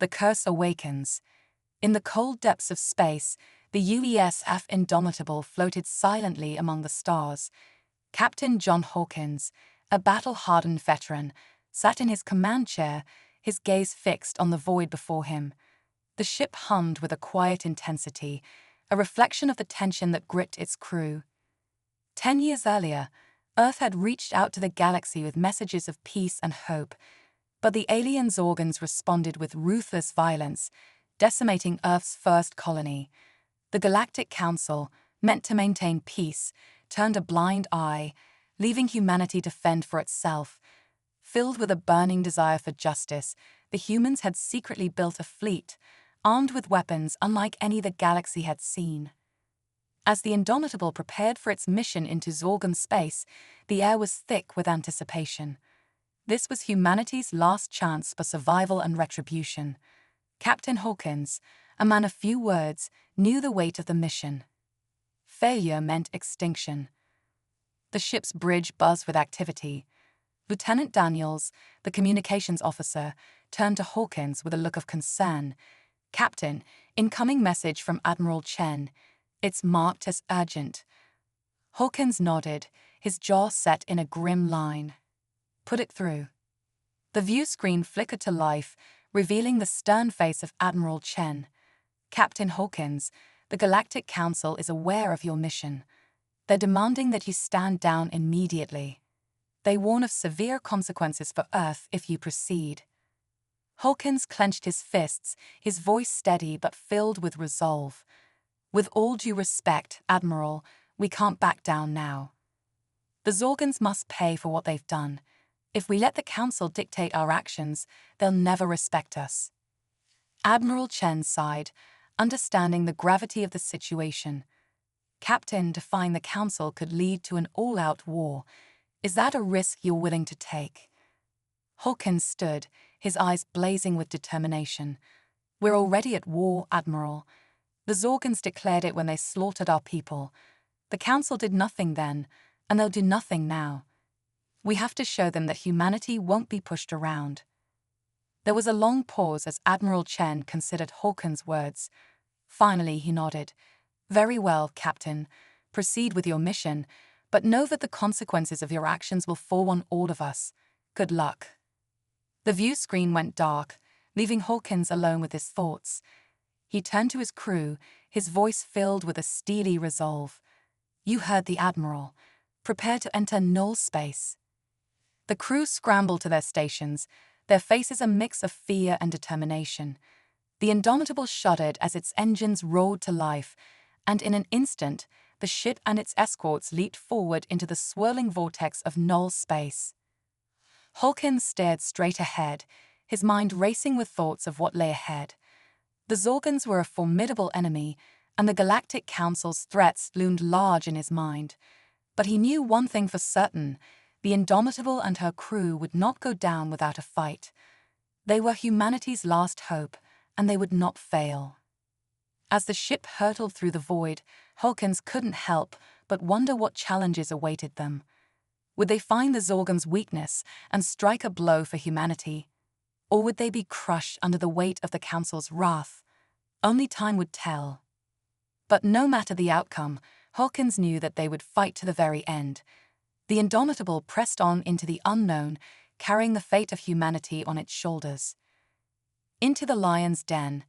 The curse awakens. In the cold depths of space, the UESF Indomitable floated silently among the stars. Captain John Hawkins, a battle-hardened veteran, sat in his command chair, his gaze fixed on the void before him. The ship hummed with a quiet intensity, a reflection of the tension that gripped its crew. 10 years earlier, Earth had reached out to the galaxy with messages of peace and hope, but the alien Zorgans responded with ruthless violence, decimating Earth's first colony. The Galactic Council, meant to maintain peace, turned a blind eye, leaving humanity to fend for itself. Filled with a burning desire for justice, the humans had secretly built a fleet, armed with weapons unlike any the galaxy had seen. As the Indomitable prepared for its mission into Zorgan space, the air was thick with anticipation. This was humanity's last chance for survival and retribution. Captain Hawkins, a man of few words, knew the weight of the mission. Failure meant extinction. The ship's bridge buzzed with activity. Lieutenant Daniels, the communications officer, turned to Hawkins with a look of concern. "Captain, incoming message from Admiral Chen. It's marked as urgent." Hawkins nodded, his jaw set in a grim line. "Put it through." The view screen flickered to life, revealing the stern face of Admiral Chen. "Captain Hawkins, the Galactic Council is aware of your mission. They're demanding that you stand down immediately. They warn of severe consequences for Earth if you proceed." Hawkins clenched his fists, his voice steady but filled with resolve. "With all due respect, Admiral, we can't back down now. The Zorgans must pay for what they've done. If we let the Council dictate our actions, they'll never respect us." Admiral Chen sighed, understanding the gravity of the situation. "Captain, defying the Council could lead to an all-out war. Is that a risk you're willing to take?" Hawkins stood, his eyes blazing with determination. "We're already at war, Admiral. The Zorgans declared it when they slaughtered our people. The Council did nothing then, and they'll do nothing now. We have to show them that humanity won't be pushed around." There was a long pause as Admiral Chen considered Hawkins' words. Finally, he nodded. "Very well, Captain. Proceed with your mission, but know that the consequences of your actions will fall on all of us. Good luck." The view screen went dark, leaving Hawkins alone with his thoughts. He turned to his crew, his voice filled with a steely resolve. "You heard the Admiral. Prepare to enter null space." The crew scrambled to their stations, their faces a mix of fear and determination. The Indomitable shuddered as its engines roared to life, and in an instant, the ship and its escorts leaped forward into the swirling vortex of null space. Hawkins stared straight ahead, his mind racing with thoughts of what lay ahead. The Zorgans were a formidable enemy, and the Galactic Council's threats loomed large in his mind. But he knew one thing for certain: the Indomitable and her crew would not go down without a fight. They were humanity's last hope, and they would not fail. As the ship hurtled through the void, Hawkins couldn't help but wonder what challenges awaited them. Would they find the Zorgans' weakness and strike a blow for humanity? Or would they be crushed under the weight of the Council's wrath? Only time would tell. But no matter the outcome, Hawkins knew that they would fight to the very end. The Indomitable pressed on into the unknown, carrying the fate of humanity on its shoulders. Into the lion's den.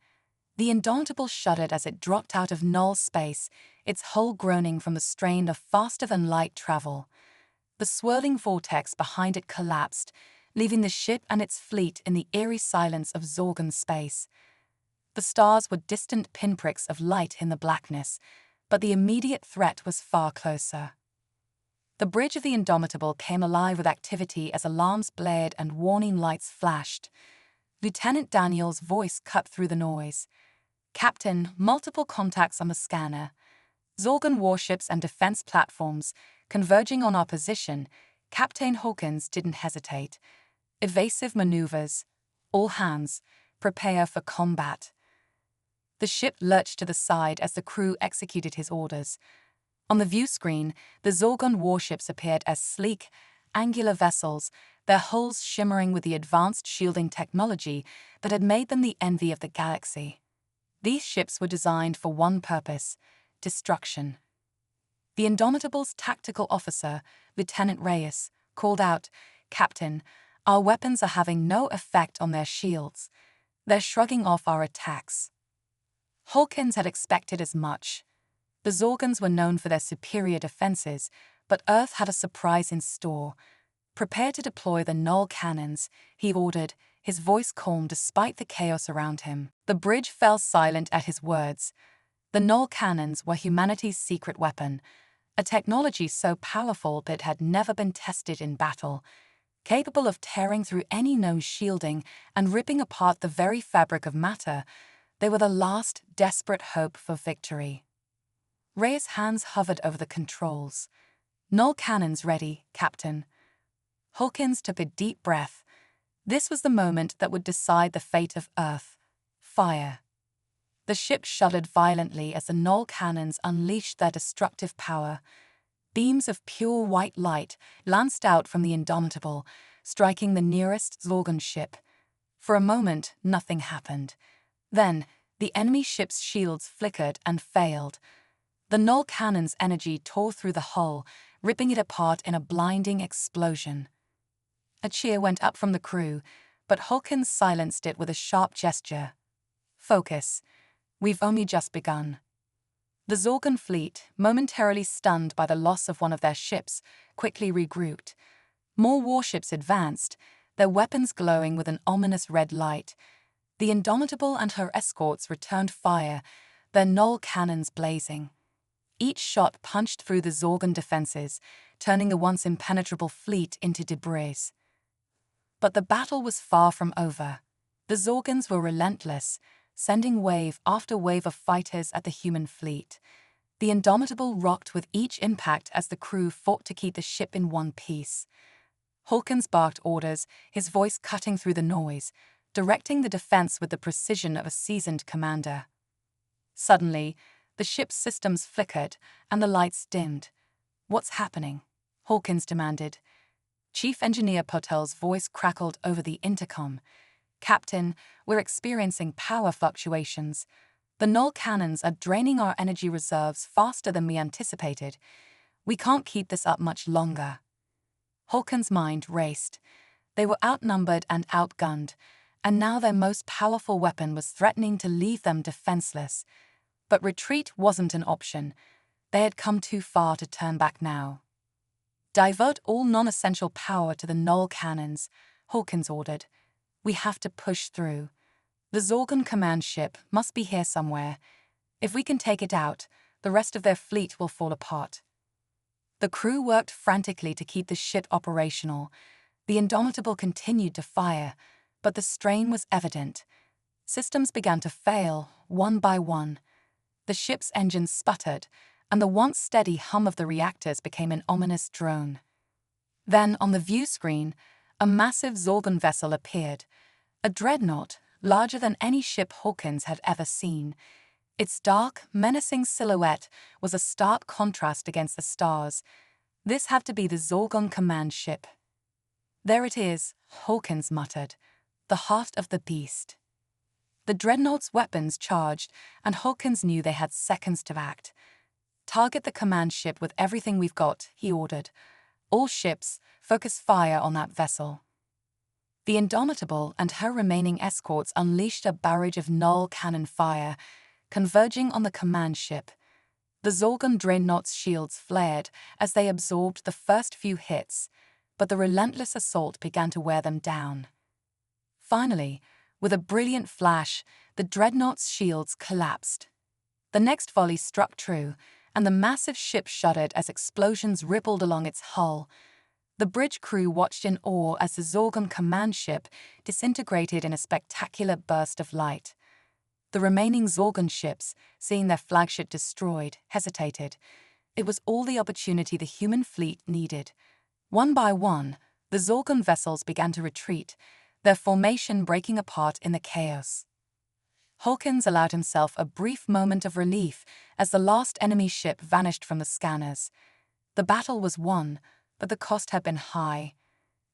The Indomitable shuddered as it dropped out of null space, its hull groaning from the strain of faster-than-light travel. The swirling vortex behind it collapsed, leaving the ship and its fleet in the eerie silence of Zorgan space. The stars were distant pinpricks of light in the blackness, but the immediate threat was far closer. The bridge of the Indomitable came alive with activity as alarms blared and warning lights flashed. Lieutenant Daniels' voice cut through the noise. "Captain, multiple contacts on the scanner. Zorgan warships and defense platforms converging on our position." Captain Hawkins didn't hesitate. "Evasive maneuvers. All hands, prepare for combat." The ship lurched to the side as the crew executed his orders. On the view screen, the Zorgon warships appeared as sleek, angular vessels, their hulls shimmering with the advanced shielding technology that had made them the envy of the galaxy. These ships were designed for one purpose: destruction. The Indomitable's tactical officer, Lieutenant Reyes, called out, "Captain, our weapons are having no effect on their shields. They're shrugging off our attacks." Hawkins had expected as much. The Zorgons were known for their superior defenses, but Earth had a surprise in store. "Prepare to deploy the null cannons," he ordered, his voice calm despite the chaos around him. The bridge fell silent at his words. The null cannons were humanity's secret weapon, a technology so powerful that it had never been tested in battle. Capable of tearing through any known shielding and ripping apart the very fabric of matter, they were the last desperate hope for victory. Reyes' hands hovered over the controls. "Null cannons ready, Captain." Hawkins took a deep breath. This was the moment that would decide the fate of Earth. Fire. The ship shuddered violently as the null cannons unleashed their destructive power. Beams of pure white light lanced out from the Indomitable, striking the nearest Zorgon ship. For a moment, nothing happened. Then, the enemy ship's shields flickered and failed. The null cannon's energy tore through the hull, ripping it apart in a blinding explosion. A cheer went up from the crew, but Hawkins silenced it with a sharp gesture. "Focus. We've only just begun." The Zorgon fleet, momentarily stunned by the loss of one of their ships, quickly regrouped. More warships advanced, their weapons glowing with an ominous red light. The Indomitable and her escorts returned fire, their null cannons blazing. Each shot punched through the Zorgon defenses, turning the once impenetrable fleet into debris. But the battle was far from over. The Zorgons were relentless, sending wave after wave of fighters at the human fleet. The Indomitable rocked with each impact as the crew fought to keep the ship in one piece. Hawkins barked orders, his voice cutting through the noise, directing the defense with the precision of a seasoned commander. Suddenly, the ship's systems flickered and the lights dimmed. "What's happening?" Hawkins demanded. Chief Engineer Potel's voice crackled over the intercom. "Captain, we're experiencing power fluctuations. The null cannons are draining our energy reserves faster than we anticipated. We can't keep this up much longer." Hawkins' mind raced. They were outnumbered and outgunned, and now their most powerful weapon was threatening to leave them defenseless. But retreat wasn't an option. They had come too far to turn back now. "Divert all non-essential power to the null cannons," Hawkins ordered. "We have to push through. The Zorgon command ship must be here somewhere. If we can take it out, the rest of their fleet will fall apart." The crew worked frantically to keep the ship operational. The Indomitable continued to fire, but the strain was evident. Systems began to fail, one by one. The ship's engines sputtered, and the once steady hum of the reactors became an ominous drone. Then, on the view screen, a massive Zorgon vessel appeared, a dreadnought larger than any ship Hawkins had ever seen. Its dark, menacing silhouette was a stark contrast against the stars. This had to be the Zorgon command ship. "There it is," Hawkins muttered, "the heart of the beast." The dreadnought's weapons charged, and Hawkins knew they had seconds to act. "Target the command ship with everything we've got," he ordered. "All ships, focus fire on that vessel." The Indomitable and her remaining escorts unleashed a barrage of null cannon fire, converging on the command ship. The Zorgon dreadnought's shields flared as they absorbed the first few hits, but the relentless assault began to wear them down. Finally, with a brilliant flash, the dreadnought's shields collapsed. The next volley struck true, and the massive ship shuddered as explosions rippled along its hull. The bridge crew watched in awe as the Zorgon command ship disintegrated in a spectacular burst of light. The remaining Zorgon ships, seeing their flagship destroyed, hesitated. It was all the opportunity the human fleet needed. One by one, the Zorgon vessels began to retreat, their formation breaking apart in the chaos. Hawkins allowed himself a brief moment of relief as the last enemy ship vanished from the scanners. The battle was won, but the cost had been high.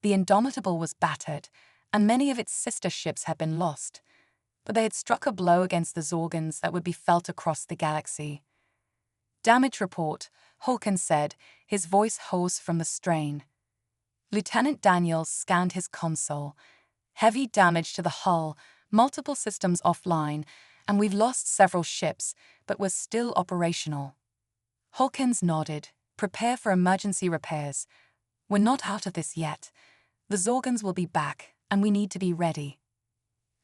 The Indomitable was battered, and many of its sister ships had been lost, but they had struck a blow against the Zorgons that would be felt across the galaxy. "Damage report," Hawkins said, his voice hoarse from the strain. Lieutenant Daniels scanned his console. "Heavy damage to the hull, multiple systems offline, and we've lost several ships, but we're still operational." Hawkins nodded. "Prepare for emergency repairs. We're not out of this yet. The Zorgons will be back, and we need to be ready."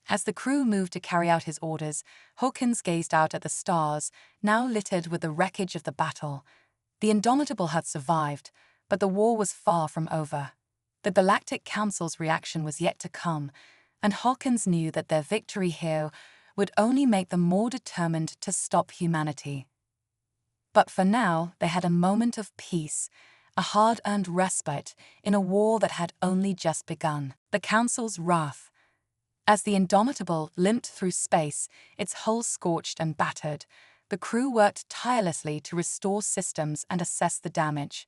As the crew moved to carry out his orders, Hawkins gazed out at the stars, now littered with the wreckage of the battle. The Indomitable had survived, but the war was far from over. The Galactic Council's reaction was yet to come, and Hawkins knew that their victory here would only make them more determined to stop humanity. But for now, they had a moment of peace, a hard-earned respite in a war that had only just begun. The Council's wrath. As the Indomitable limped through space, its hull scorched and battered, the crew worked tirelessly to restore systems and assess the damage.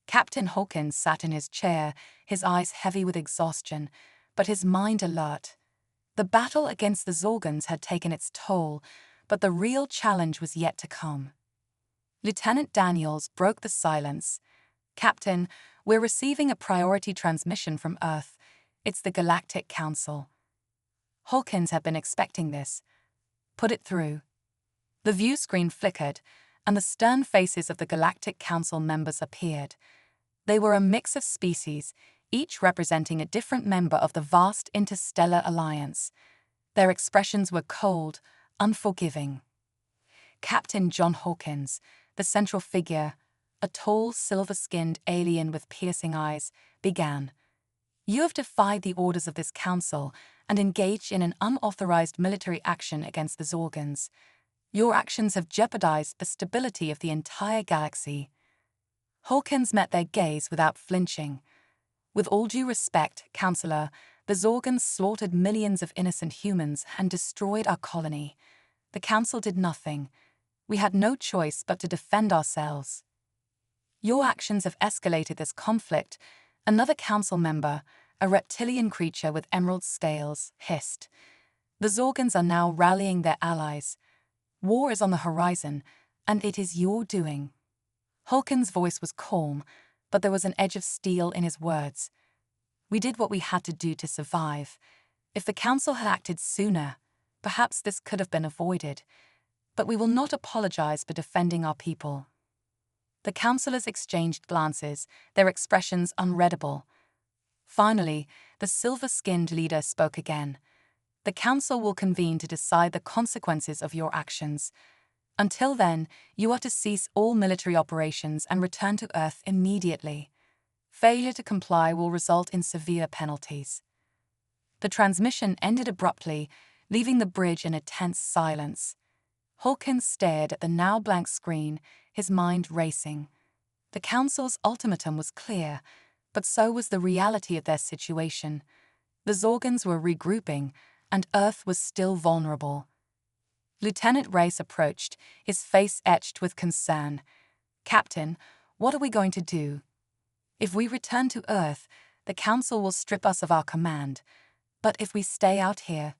Captain Hawkins sat in his chair, his eyes heavy with exhaustion, but his mind alert. The battle against the Zorgons had taken its toll, but the real challenge was yet to come. Lieutenant Daniels broke the silence. "Captain, we're receiving a priority transmission from Earth. It's the Galactic Council." Hawkins had been expecting this. "Put it through." The view screen flickered, and the stern faces of the Galactic Council members appeared. They were a mix of species, each representing a different member of the vast interstellar alliance. Their expressions were cold, unforgiving. Captain John Hawkins, the central figure, a tall, silver-skinned alien with piercing eyes, began. "You have defied the orders of this council and engaged in an unauthorized military action against the Zorgons. Your actions have jeopardized the stability of the entire galaxy." Hawkins met their gaze without flinching. "With all due respect, Counselor, the Zorgons slaughtered millions of innocent humans and destroyed our colony. The Council did nothing. We had no choice but to defend ourselves." "Your actions have escalated this conflict," another council member, a reptilian creature with emerald scales, hissed. "The Zorgons are now rallying their allies. War is on the horizon, and it is your doing." Hawkins' voice was calm, but there was an edge of steel in his words. "We did what we had to do to survive. If the Council had acted sooner, perhaps this could have been avoided. But we will not apologize for defending our people." The councillors exchanged glances, their expressions unreadable. Finally, the silver-skinned leader spoke again. "The Council will convene to decide the consequences of your actions. Until then, you are to cease all military operations and return to Earth immediately. Failure to comply will result in severe penalties." The transmission ended abruptly, leaving the bridge in a tense silence. Hawkins stared at the now blank screen, his mind racing. The Council's ultimatum was clear, but so was the reality of their situation. The Zorgons were regrouping, and Earth was still vulnerable. Lieutenant Race approached, his face etched with concern. "Captain, what are we going to do? If we return to Earth, the Council will strip us of our command. But if we stay out here—"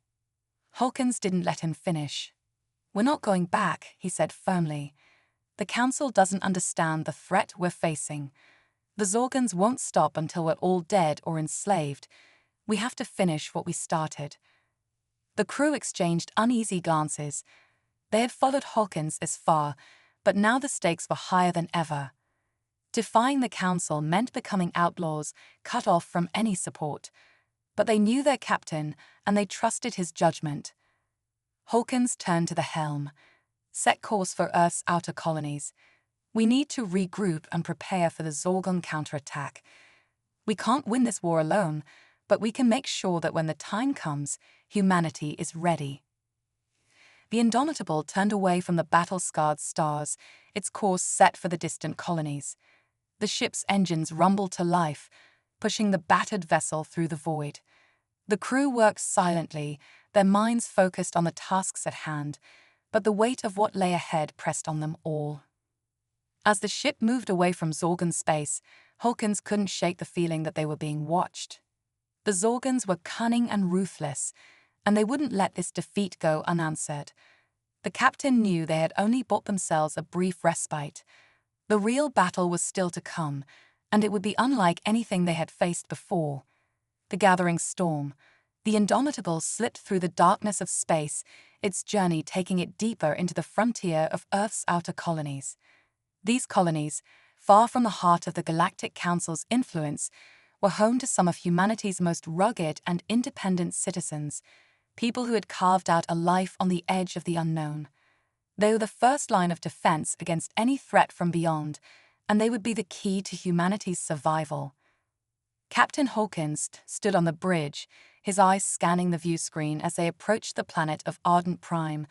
Hawkins didn't let him finish. "We're not going back," he said firmly. "The Council doesn't understand the threat we're facing. The Zorgons won't stop until we're all dead or enslaved. We have to finish what we started." The crew exchanged uneasy glances. They had followed Hawkins this far, but now the stakes were higher than ever. Defying the Council meant becoming outlaws, cut off from any support. But they knew their captain, and they trusted his judgment. Hawkins turned to the helm. "Set course for Earth's outer colonies. We need to regroup and prepare for the Zorgon counterattack. We can't win this war alone, but we can make sure that when the time comes, humanity is ready." The Indomitable turned away from the battle-scarred stars, its course set for the distant colonies. The ship's engines rumbled to life, pushing the battered vessel through the void. The crew worked silently, their minds focused on the tasks at hand, but the weight of what lay ahead pressed on them all. As the ship moved away from Zorgon space, Hawkins couldn't shake the feeling that they were being watched. The Zorgans were cunning and ruthless, and they wouldn't let this defeat go unanswered. The captain knew they had only bought themselves a brief respite. The real battle was still to come, and it would be unlike anything they had faced before. The gathering storm. The Indomitable slipped through the darkness of space, its journey taking it deeper into the frontier of Earth's outer colonies. These colonies, far from the heart of the Galactic Council's influence, were home to some of humanity's most rugged and independent citizens, people who had carved out a life on the edge of the unknown. They were the first line of defense against any threat from beyond, and they would be the key to humanity's survival. Captain Hawkins stood on the bridge, his eyes scanning the view screen as they approached the planet of Ardent Prime,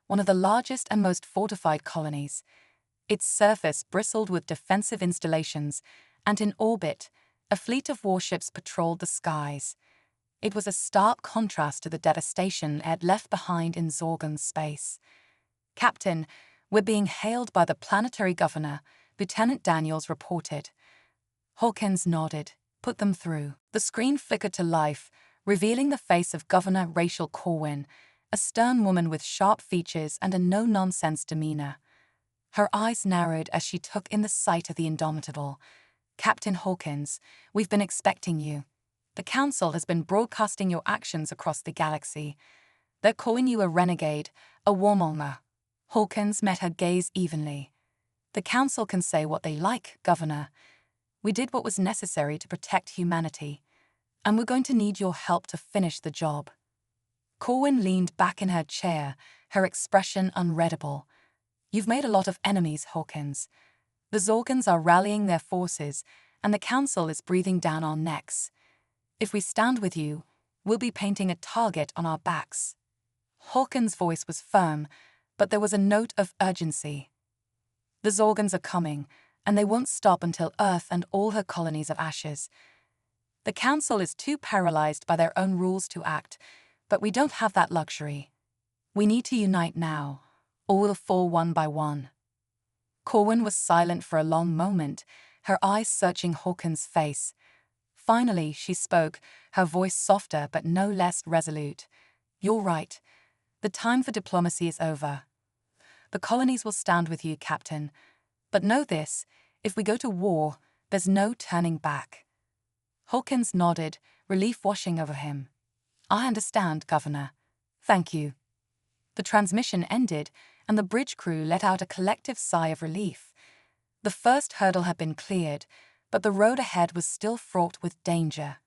one of the largest and most fortified colonies. Its surface bristled with defensive installations, and in orbit, a fleet of warships patrolled the skies. It was a stark contrast to the devastation it had left behind in Zorgan space. "Captain, we're being hailed by the planetary governor," Lieutenant Daniels reported. Hawkins nodded. "Put them through." The screen flickered to life, revealing the face of Governor Rachel Corwin, a stern woman with sharp features and a no-nonsense demeanor. Her eyes narrowed as she took in the sight of the Indomitable. "Captain Hawkins, we've been expecting you. The Council has been broadcasting your actions across the galaxy. They're calling you a renegade, a warmonger." Hawkins met her gaze evenly. "The Council can say what they like, Governor. We did what was necessary to protect humanity, and we're going to need your help to finish the job." Corwin leaned back in her chair, her expression unreadable. "You've made a lot of enemies, Hawkins. The Zorgans are rallying their forces, and the Council is breathing down our necks. If we stand with you, we'll be painting a target on our backs." Hawkins' voice was firm, but there was a note of urgency. "The Zorgans are coming, and they won't stop until Earth and all her colonies of ashes. The Council is too paralyzed by their own rules to act, but we don't have that luxury. We need to unite now, or we'll fall one by one." Corwin was silent for a long moment, her eyes searching Hawkins' face. Finally, she spoke, her voice softer but no less resolute. "You're right. The time for diplomacy is over. The colonies will stand with you, Captain. But know this, if we go to war, there's no turning back." Hawkins nodded, relief washing over him. "I understand, Governor. Thank you." The transmission ended, and the bridge crew let out a collective sigh of relief. The first hurdle had been cleared, but the road ahead was still fraught with danger.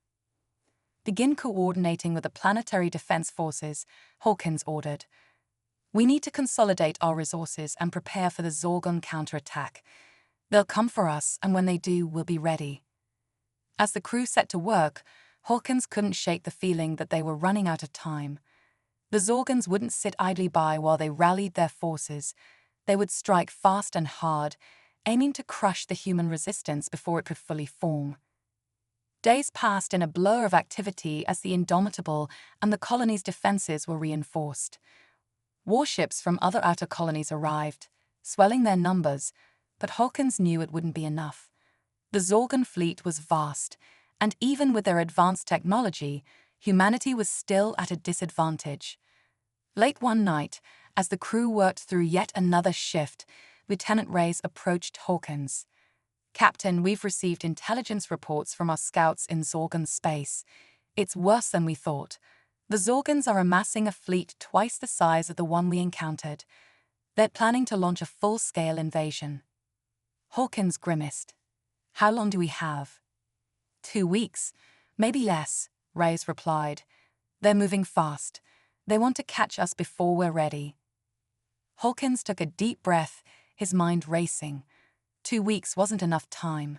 "Begin coordinating with the Planetary Defense Forces," Hawkins ordered. "We need to consolidate our resources and prepare for the Zorgon counterattack. They'll come for us, and when they do, we'll be ready." As the crew set to work, Hawkins couldn't shake the feeling that they were running out of time. The Zorgans wouldn't sit idly by while they rallied their forces. They would strike fast and hard, aiming to crush the human resistance before it could fully form. Days passed in a blur of activity as the Indomitable and the colony's defenses were reinforced. Warships from other outer colonies arrived, swelling their numbers, but Hawkins knew it wouldn't be enough. The Zorgan fleet was vast, and even with their advanced technology, humanity was still at a disadvantage. Late one night, as the crew worked through yet another shift, Lieutenant Reyes approached Hawkins. "Captain, we've received intelligence reports from our scouts in Zorgan space. It's worse than we thought. The Zorgans are amassing a fleet twice the size of the one we encountered. They're planning to launch a full-scale invasion." Hawkins grimaced. "How long do we have?" 2 weeks, maybe less," Reyes replied. "They're moving fast. They want to catch us before we're ready." Hawkins took a deep breath, his mind racing. 2 weeks wasn't enough time.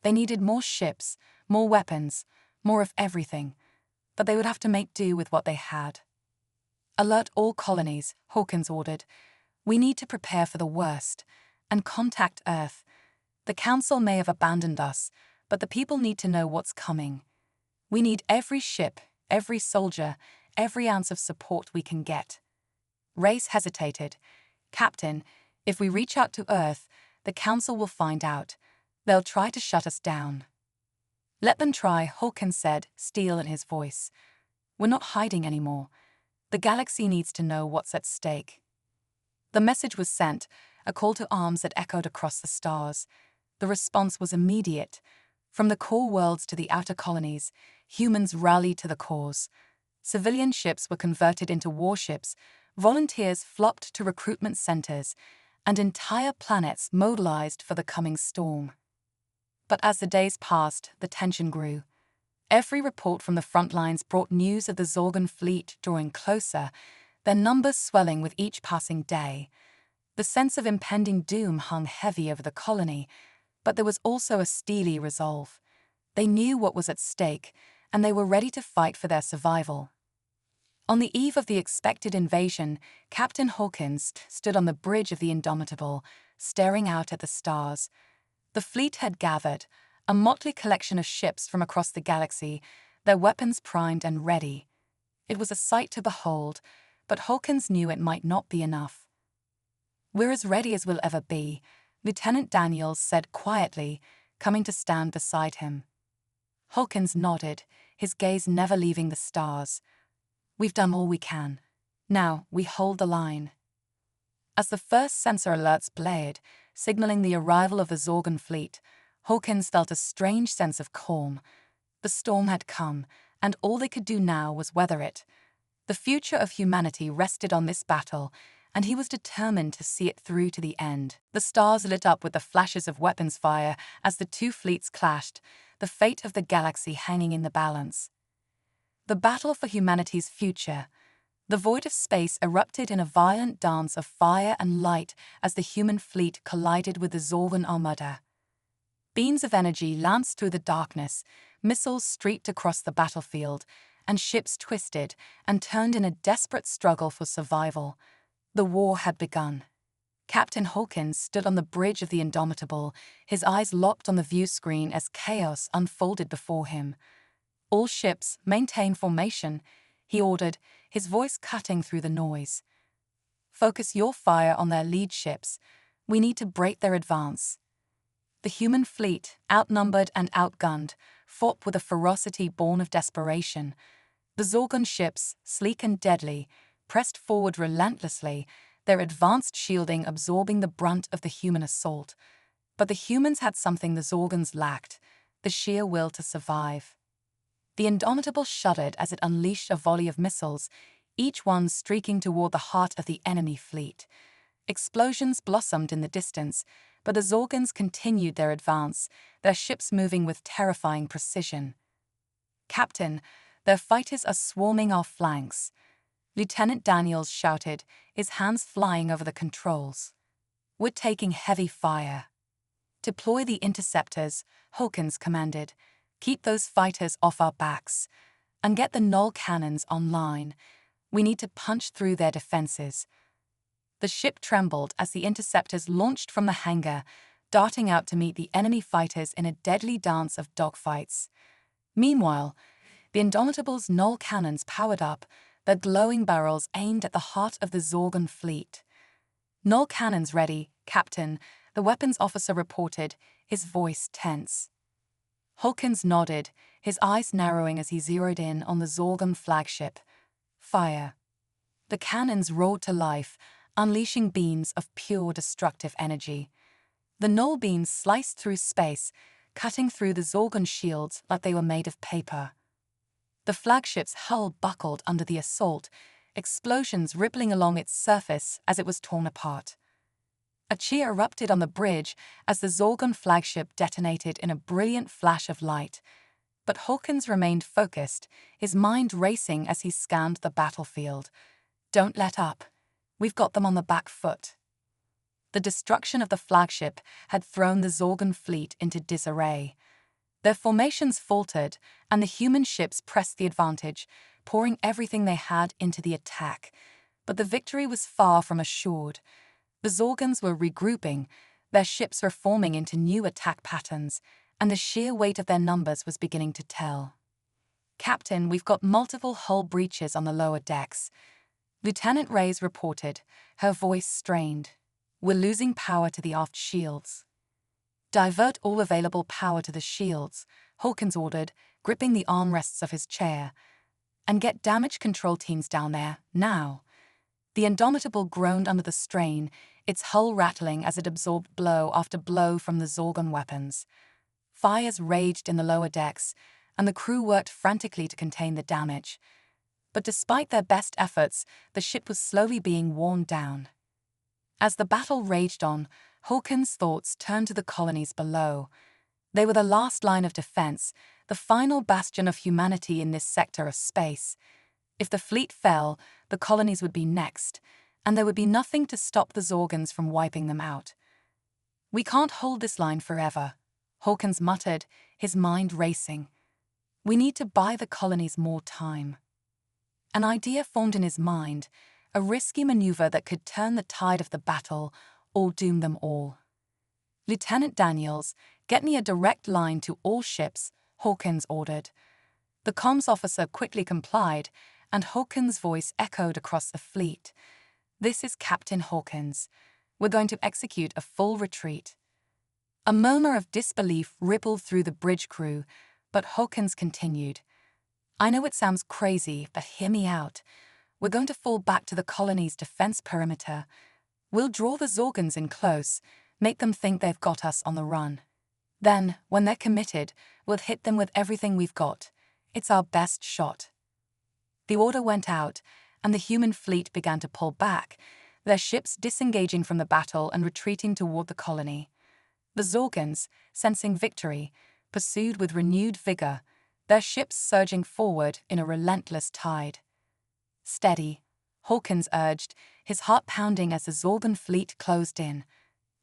They needed more ships, more weapons, more of everything, but they would have to make do with what they had. "Alert all colonies," Hawkins ordered. "We need to prepare for the worst, and contact Earth. The Council may have abandoned us, but the people need to know what's coming. We need every ship, every soldier, every ounce of support we can get." Reyes hesitated. "Captain, if we reach out to Earth, the Council will find out. They'll try to shut us down. Let them try, Hawkins said, steel in his voice. We're not hiding anymore. The galaxy needs to know what's at stake. The message was sent, a call to arms that echoed across the stars. The response was immediate. From the core worlds to the outer colonies, humans rallied to the cause. Civilian ships were converted into warships, volunteers flocked to recruitment centers, and entire planets mobilized for the coming storm. But as the days passed, the tension grew. Every report from the front lines brought news of the Zorgon fleet drawing closer, their numbers swelling with each passing day. The sense of impending doom hung heavy over the colony, but there was also a steely resolve. They knew what was at stake, and they were ready to fight for their survival. On the eve of the expected invasion, Captain Hawkins stood on the bridge of the Indomitable, staring out at the stars. The fleet had gathered, a motley collection of ships from across the galaxy, their weapons primed and ready. It was a sight to behold, but Hawkins knew it might not be enough. "We're as ready as we'll ever be," Lieutenant Daniels said quietly, coming to stand beside him. Hawkins nodded, his gaze never leaving the stars. "We've done all we can. Now we hold the line." As the first sensor alerts blared, signaling the arrival of the Zorgon fleet, Hawkins felt a strange sense of calm. The storm had come, and all they could do now was weather it. The future of humanity rested on this battle, and he was determined to see it through to the end. The stars lit up with the flashes of weapons fire as the two fleets clashed, the fate of the galaxy hanging in the balance. The battle for humanity's future. The void of space erupted in a violent dance of fire and light as the human fleet collided with the Zorgon armada. Beams of energy lanced through the darkness, missiles streaked across the battlefield, and ships twisted and turned in a desperate struggle for survival. The war had begun. Captain Hawkins stood on the bridge of the Indomitable, his eyes locked on the view screen as chaos unfolded before him. "All ships, maintain formation," he ordered, his voice cutting through the noise. "Focus your fire on their lead ships. We need to break their advance." The human fleet, outnumbered and outgunned, fought with a ferocity born of desperation. The Zorgon ships, sleek and deadly, pressed forward relentlessly, their advanced shielding absorbing the brunt of the human assault. But the humans had something the Zorgons lacked: the sheer will to survive. The Indomitable shuddered as it unleashed a volley of missiles, each one streaking toward the heart of the enemy fleet. Explosions blossomed in the distance, but the Zorgons continued their advance, their ships moving with terrifying precision. "Captain, their fighters are swarming our flanks," Lieutenant Daniels shouted, his hands flying over the controls. "We're taking heavy fire." "Deploy the interceptors," Hawkins commanded. "Keep those fighters off our backs. And get the null cannons online. We need to punch through their defenses." The ship trembled as the interceptors launched from the hangar, darting out to meet the enemy fighters in a deadly dance of dogfights. Meanwhile, the Indomitable's null cannons powered up, their glowing barrels aimed at the heart of the Zorgon fleet. "Null cannons ready, Captain," the weapons officer reported, his voice tense. Hawkins nodded, his eyes narrowing as he zeroed in on the Zorgon flagship. Fire. The cannons roared to life, unleashing beams of pure destructive energy. The null beams sliced through space, cutting through the Zorgon shields like they were made of paper. The flagship's hull buckled under the assault, explosions rippling along its surface as it was torn apart. A cheer erupted on the bridge as the Zorgon flagship detonated in a brilliant flash of light. But Hawkins remained focused, his mind racing as he scanned the battlefield. "Don't let up. We've got them on the back foot." The destruction of the flagship had thrown the Zorgon fleet into disarray. Their formations faltered, and the human ships pressed the advantage, pouring everything they had into the attack. But the victory was far from assured. The Zorgons were regrouping, their ships were forming into new attack patterns, and the sheer weight of their numbers was beginning to tell. "Captain, we've got multiple hull breaches on the lower decks," Lieutenant Reyes reported, her voice strained. "We're losing power to the aft shields." Divert all available power to the shields, Hawkins ordered, gripping the armrests of his chair. And get damage control teams down there, now. The Indomitable groaned under the strain, its hull rattling as it absorbed blow after blow from the Zorgon weapons. Fires raged in the lower decks, and the crew worked frantically to contain the damage. But despite their best efforts, the ship was slowly being worn down. As the battle raged on, Hawkins' thoughts turned to the colonies below. They were the last line of defense, the final bastion of humanity in this sector of space. If the fleet fell, the colonies would be next, and there would be nothing to stop the Zorgons from wiping them out. "We can't hold this line forever," Hawkins muttered, his mind racing. "We need to buy the colonies more time." An idea formed in his mind, a risky maneuver that could turn the tide of the battle or doom them all. "Lieutenant Daniels, get me a direct line to all ships," Hawkins ordered. The comms officer quickly complied, and Hawkins' voice echoed across the fleet. "This is Captain Hawkins. We're going to execute a full retreat." A murmur of disbelief rippled through the bridge crew, but Hawkins continued. "I know it sounds crazy, but hear me out. We're going to fall back to the colony's defense perimeter. We'll draw the Zorgons in close, make them think they've got us on the run. Then, when they're committed, we'll hit them with everything we've got. It's our best shot." The order went out, and the human fleet began to pull back, their ships disengaging from the battle and retreating toward the colony. The Zorgons, sensing victory, pursued with renewed vigor, their ships surging forward in a relentless tide. "Steady," Hawkins urged, his heart pounding as the Zorgon fleet closed in.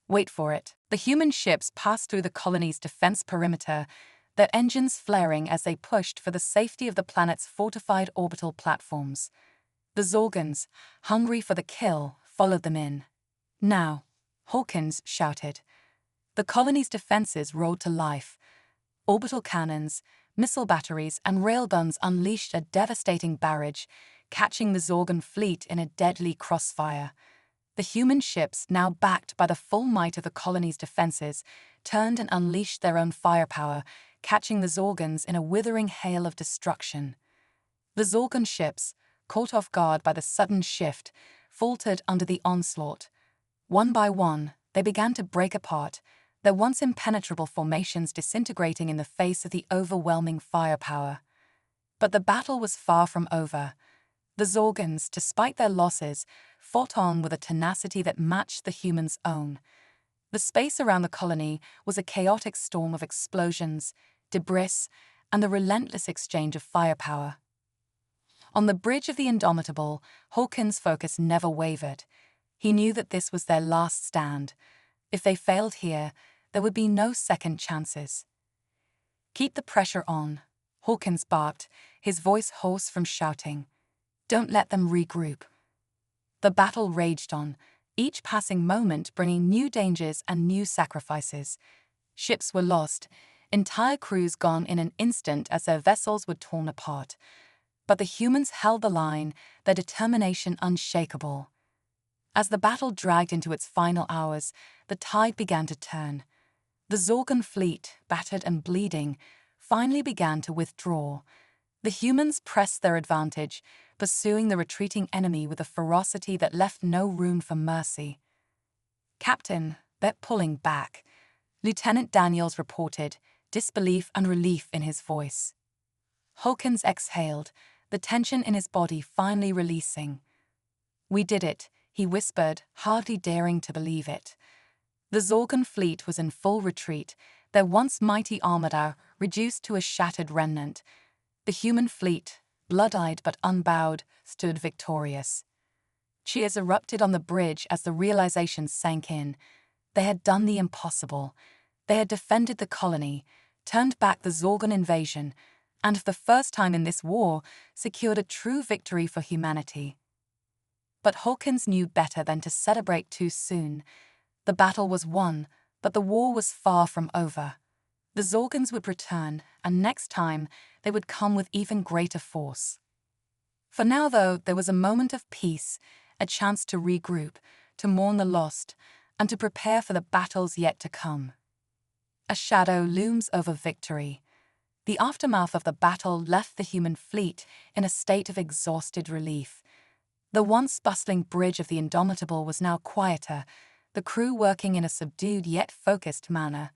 Wait for it. The human ships passed through the colony's defense perimeter, their engines flaring as they pushed for the safety of the planet's fortified orbital platforms. The Zorgons, hungry for the kill, followed them in. "Now," Hawkins shouted. The colony's defenses roared to life. Orbital cannons, missile batteries, and railguns unleashed a devastating barrage, catching the Zorgon fleet in a deadly crossfire. The human ships, now backed by the full might of the colony's defenses, turned and unleashed their own firepower, catching the Zorgons in a withering hail of destruction. The Zorgon ships, caught off guard by the sudden shift, faltered under the onslaught. One by one, they began to break apart, their once impenetrable formations disintegrating in the face of the overwhelming firepower. But the battle was far from over. The Zorgons, despite their losses, fought on with a tenacity that matched the humans' own. The space around the colony was a chaotic storm of explosions, debris, and the relentless exchange of firepower. On the bridge of the Indomitable, Hawkins' focus never wavered. He knew that this was their last stand. If they failed here, there would be no second chances. "Keep the pressure on," Hawkins barked, his voice hoarse from shouting. "Don't let them regroup." The battle raged on, each passing moment bringing new dangers and new sacrifices. Ships were lost, entire crews gone in an instant as their vessels were torn apart. But the humans held the line, their determination unshakable. As the battle dragged into its final hours, the tide began to turn. The Zorgon fleet, battered and bleeding, finally began to withdraw. The humans pressed their advantage, pursuing the retreating enemy with a ferocity that left no room for mercy. "Captain, they're pulling back," Lieutenant Daniels reported, disbelief and relief in his voice. Hawkins exhaled, the tension in his body finally releasing. "We did it," he whispered, hardly daring to believe it. The Zorgon fleet was in full retreat, their once mighty armada reduced to a shattered remnant. The human fleet, blood-eyed but unbowed, stood victorious. Cheers erupted on the bridge as the realization sank in. They had done the impossible. They had defended the colony, turned back the Zorgon invasion, and for the first time in this war, secured a true victory for humanity. But Hawkins knew better than to celebrate too soon. The battle was won, but the war was far from over. The Zorgons would return, and next time, they would come with even greater force. For now, though, there was a moment of peace, a chance to regroup, to mourn the lost, and to prepare for the battles yet to come. A shadow looms over victory. The aftermath of the battle left the human fleet in a state of exhausted relief. The once bustling bridge of the Indomitable was now quieter, the crew working in a subdued yet focused manner.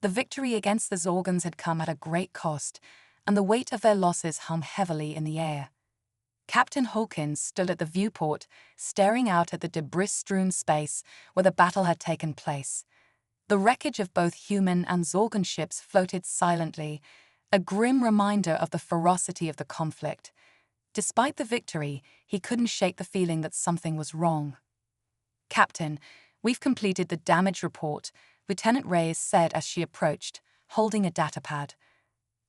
The victory against the Zorgans had come at a great cost, and the weight of their losses hung heavily in the air. Captain Hawkins stood at the viewport, staring out at the debris-strewn space where the battle had taken place. The wreckage of both human and Zorgan ships floated silently, a grim reminder of the ferocity of the conflict. Despite the victory, he couldn't shake the feeling that something was wrong. "Captain, we've completed the damage report," Lieutenant Reyes said as she approached, holding a datapad.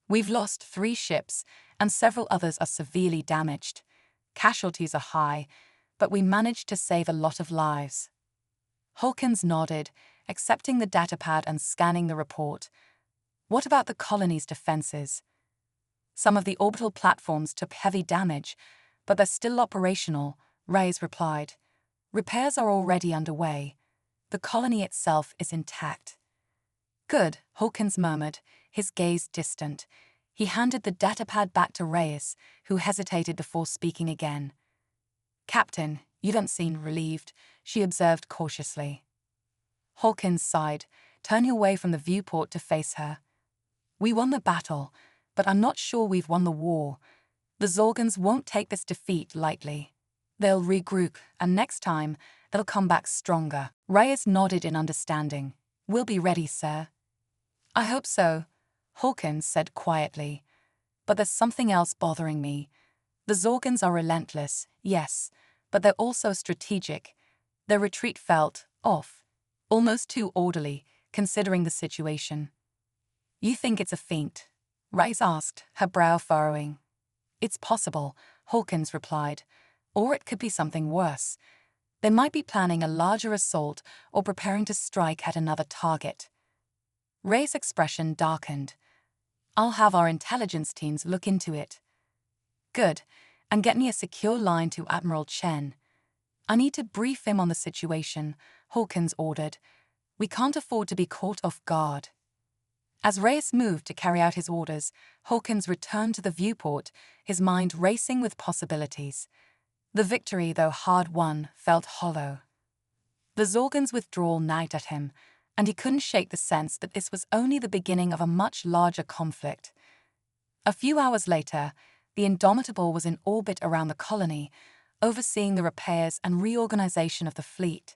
"We've lost 3 ships, and several others are severely damaged. Casualties are high, but we managed to save a lot of lives." Hawkins nodded, accepting the datapad and scanning the report. "What about the colony's defenses?" "Some of the orbital platforms took heavy damage, but they're still operational," Reyes replied. "Repairs are already underway. The colony itself is intact." "Good," Hawkins murmured, his gaze distant. He handed the datapad back to Reyes, who hesitated before speaking again. "Captain, you don't seem relieved," she observed cautiously. Hawkins sighed, turning away from the viewport to face her. "We won the battle, but I'm not sure we've won the war. The Zorgans won't take this defeat lightly. They'll regroup, and next time, they'll come back stronger." Reyes nodded in understanding. "We'll be ready, sir." "I hope so," Hawkins said quietly. "But there's something else bothering me. The Zorgans are relentless, yes, but they're also strategic. Their retreat felt off, almost too orderly, considering the situation." "You think it's a feint?" Reyes asked, her brow furrowing. "It's possible," Hawkins replied. "Or it could be something worse. They might be planning a larger assault or preparing to strike at another target." Rey's expression darkened. "I'll have our intelligence teams look into it." "Good, and get me a secure line to Admiral Chen." "I need to brief him on the situation," Hawkins ordered. "We can't afford to be caught off guard." As Reyes moved to carry out his orders, Hawkins returned to the viewport, his mind racing with possibilities. The victory, though hard won, felt hollow. The Zorgans' withdrawal nagged at him, and he couldn't shake the sense that this was only the beginning of a much larger conflict. A few hours later, the Indomitable was in orbit around the colony, overseeing the repairs and reorganization of the fleet.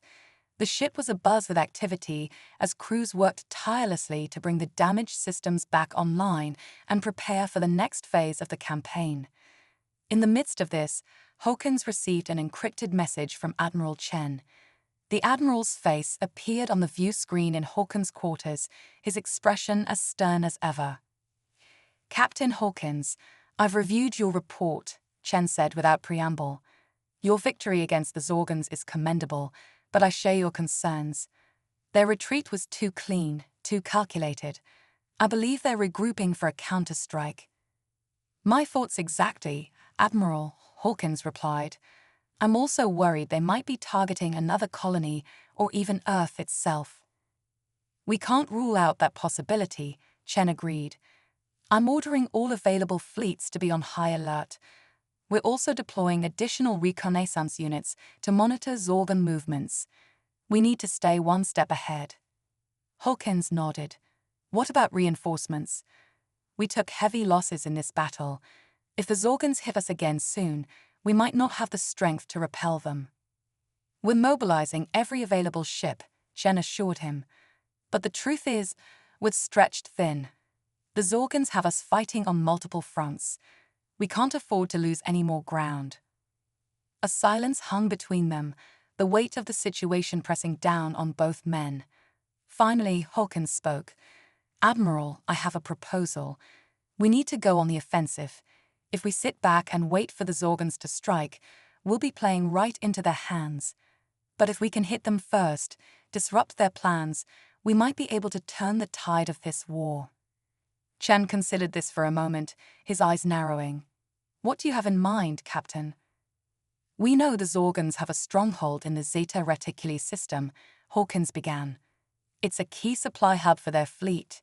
The ship was abuzz with activity as crews worked tirelessly to bring the damaged systems back online and prepare for the next phase of the campaign. In the midst of this, Hawkins received an encrypted message from Admiral Chen. The Admiral's face appeared on the view screen in Hawkins' quarters, his expression as stern as ever. "Captain Hawkins, I've reviewed your report," Chen said without preamble. "Your victory against the Zorgans is commendable, but I share your concerns. Their retreat was too clean, too calculated. I believe they're regrouping for a counterstrike." "My thoughts exactly, Admiral," Hawkins replied. "I'm also worried they might be targeting another colony or even Earth itself." "We can't rule out that possibility," Chen agreed. "I'm ordering all available fleets to be on high alert. We're also deploying additional reconnaissance units to monitor Zorgan movements. We need to stay one step ahead." Hawkins nodded. "What about reinforcements? We took heavy losses in this battle. If the Zorgans hit us again soon, we might not have the strength to repel them." "We're mobilizing every available ship," Chen assured him. "But the truth is, we're stretched thin. The Zorgans have us fighting on multiple fronts. We can't afford to lose any more ground." A silence hung between them, the weight of the situation pressing down on both men. Finally, Hawkins spoke. "Admiral, I have a proposal. We need to go on the offensive. If we sit back and wait for the Zorgans to strike, we'll be playing right into their hands. But if we can hit them first, disrupt their plans, we might be able to turn the tide of this war." Chen considered this for a moment, his eyes narrowing. "What do you have in mind, Captain?" "We know the Zorgans have a stronghold in the Zeta Reticuli system," Hawkins began. It's a key supply hub for their fleet.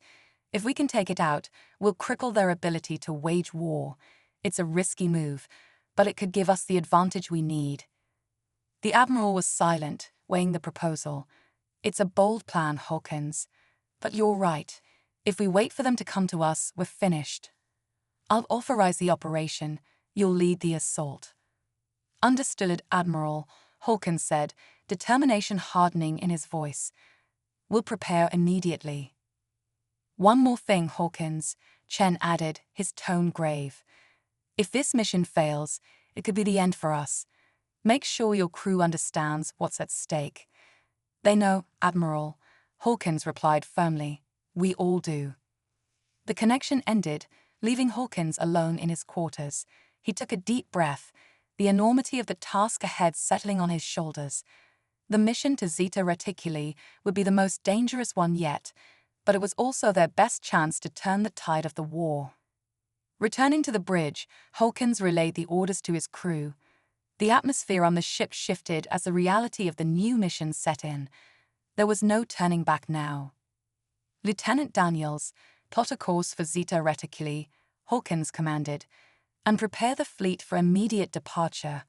If we can take it out, we'll cripple their ability to wage war. It's a risky move, but it could give us the advantage we need. The Admiral was silent, weighing the proposal. It's a bold plan, Hawkins. But you're right. If we wait for them to come to us, we're finished. I'll authorize the operation. You'll lead the assault. Understood, Admiral, Hawkins said, determination hardening in his voice. We'll prepare immediately. One more thing, Hawkins, Chen added, his tone grave. If this mission fails, it could be the end for us. Make sure your crew understands what's at stake. They know, Admiral, Hawkins replied firmly. We all do. The connection ended, leaving Hawkins alone in his quarters. He took a deep breath, the enormity of the task ahead settling on his shoulders. The mission to Zeta Reticuli would be the most dangerous one yet, but it was also their best chance to turn the tide of the war. Returning to the bridge, Hawkins relayed the orders to his crew. The atmosphere on the ship shifted as the reality of the new mission set in. There was no turning back now. Lieutenant Daniels, plot a course for Zeta Reticuli, Hawkins commanded, and prepare the fleet for immediate departure.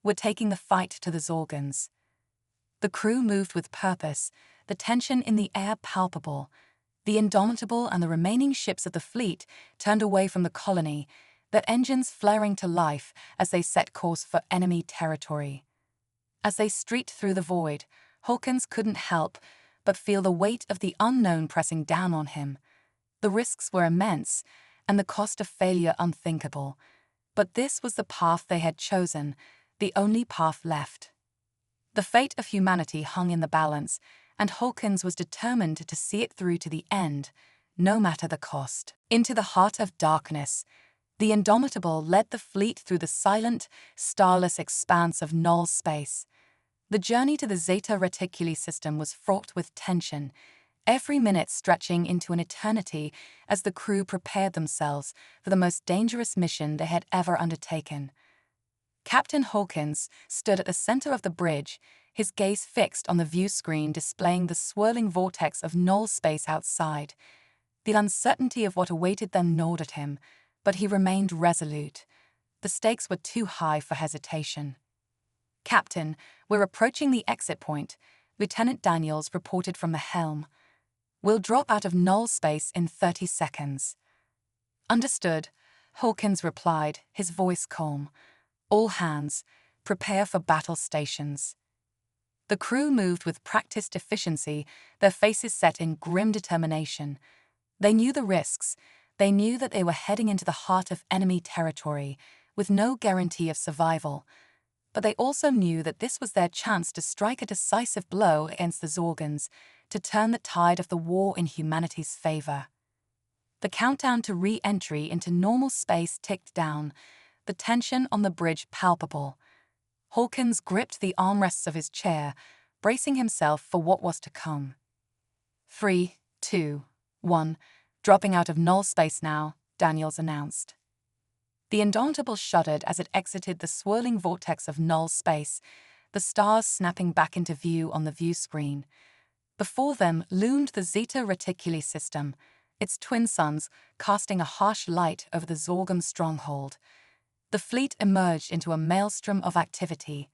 We're taking the fight to the Zorgans. The crew moved with purpose, the tension in the air palpable. The Indomitable and the remaining ships of the fleet turned away from the colony, their engines flaring to life as they set course for enemy territory. As they streaked through the void, Hawkins couldn't help but feel the weight of the unknown pressing down on him. The risks were immense, and the cost of failure unthinkable. But this was the path they had chosen, the only path left. The fate of humanity hung in the balance, and Hawkins was determined to see it through to the end, no matter the cost. Into the heart of darkness, the Indomitable led the fleet through the silent, starless expanse of null space. The journey to the Zeta Reticuli system was fraught with tension, every minute stretching into an eternity as the crew prepared themselves for the most dangerous mission they had ever undertaken. Captain Hawkins stood at the center of the bridge, his gaze fixed on the view screen displaying the swirling vortex of null space outside. The uncertainty of what awaited them gnawed at him, but he remained resolute. The stakes were too high for hesitation. Captain, we're approaching the exit point, Lieutenant Daniels reported from the helm. We'll drop out of null space in 30 seconds. Understood, Hawkins replied, his voice calm. All hands, prepare for battle stations. The crew moved with practiced efficiency, their faces set in grim determination. They knew the risks. They knew that they were heading into the heart of enemy territory, with no guarantee of survival. But they also knew that this was their chance to strike a decisive blow against the Zorgans, to turn the tide of the war in humanity's favor. The countdown to re-entry into normal space ticked down, the tension on the bridge palpable. Hawkins gripped the armrests of his chair, bracing himself for what was to come. 3, 2, 1, dropping out of null space now, Daniels announced. The Indomitable shuddered as it exited the swirling vortex of null space, the stars snapping back into view on the view screen. Before them loomed the Zeta Reticuli system, its twin suns casting a harsh light over the Zorgan stronghold. The fleet emerged into a maelstrom of activity.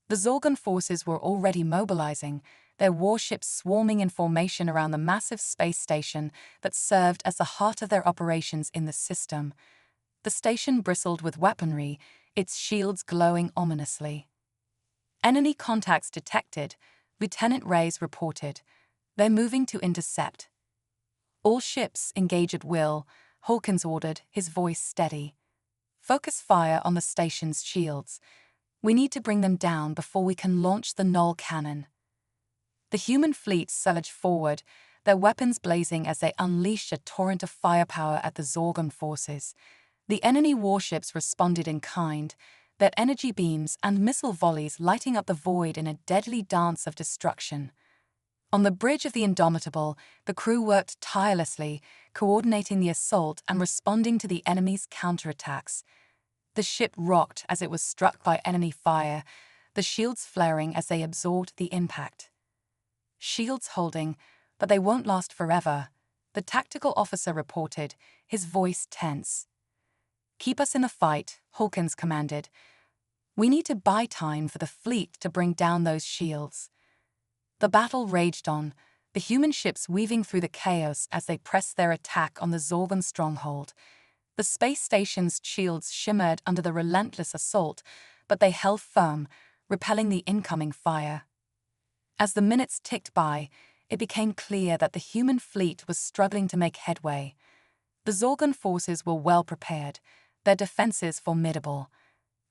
The Zorgan forces were already mobilizing, their warships swarming in formation around the massive space station that served as the heart of their operations in the system. The station bristled with weaponry, its shields glowing ominously. Enemy contacts detected, Lieutenant Reyes reported. They're moving to intercept. All ships engage at will, Hawkins ordered, his voice steady. Focus fire on the station's shields. We need to bring them down before we can launch the null cannon. The human fleet surged forward, their weapons blazing as they unleashed a torrent of firepower at the Zorgan forces. The enemy warships responded in kind, their energy beams and missile volleys lighting up the void in a deadly dance of destruction. On the bridge of the Indomitable, the crew worked tirelessly, coordinating the assault and responding to the enemy's counterattacks. The ship rocked as it was struck by enemy fire, the shields flaring as they absorbed the impact. Shields holding, But they won't last forever, the tactical officer reported, his voice tense. Keep us in the fight, Hawkins commanded. We need to buy time for the fleet to bring down those shields. The battle raged on, the human ships weaving through the chaos as they pressed their attack on the Zorgon stronghold. The space station's shields shimmered under the relentless assault, but they held firm, repelling the incoming fire. As the minutes ticked by, it became clear that the human fleet was struggling to make headway. The Zorgon forces were well prepared, their defenses formidable.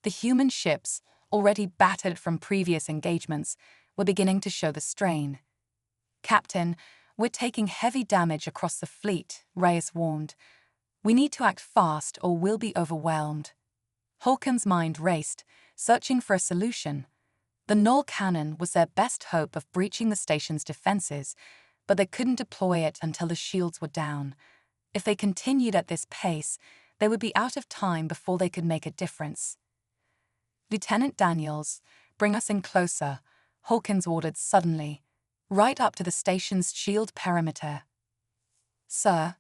The human ships, already battered from previous engagements, were beginning to show the strain. Captain, we're taking heavy damage across the fleet, Reyes warned. We need to act fast or we'll be overwhelmed. Hawkins' mind raced, searching for a solution. The null cannon was their best hope of breaching the station's defenses, but they couldn't deploy it until the shields were down. If they continued at this pace, they would be out of time before they could make a difference. Lieutenant Daniels, bring us in closer, Hawkins ordered suddenly, right up to the station's shield perimeter. Sir,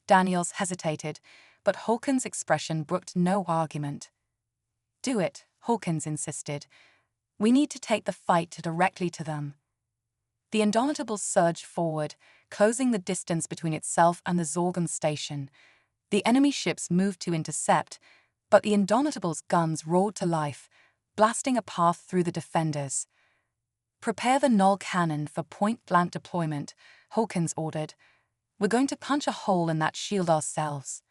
Daniels hesitated, but Hawkins' expression brooked no argument. Do it, Hawkins insisted. We need to take the fight directly to them. The Indomitable surged forward, closing the distance between itself and the Zorgon station. The enemy ships moved to intercept, but the Indomitable's guns roared to life, blasting a path through the defenders. Prepare the null cannon for point-blank deployment, Hawkins ordered. We're going to punch a hole in that shield ourselves.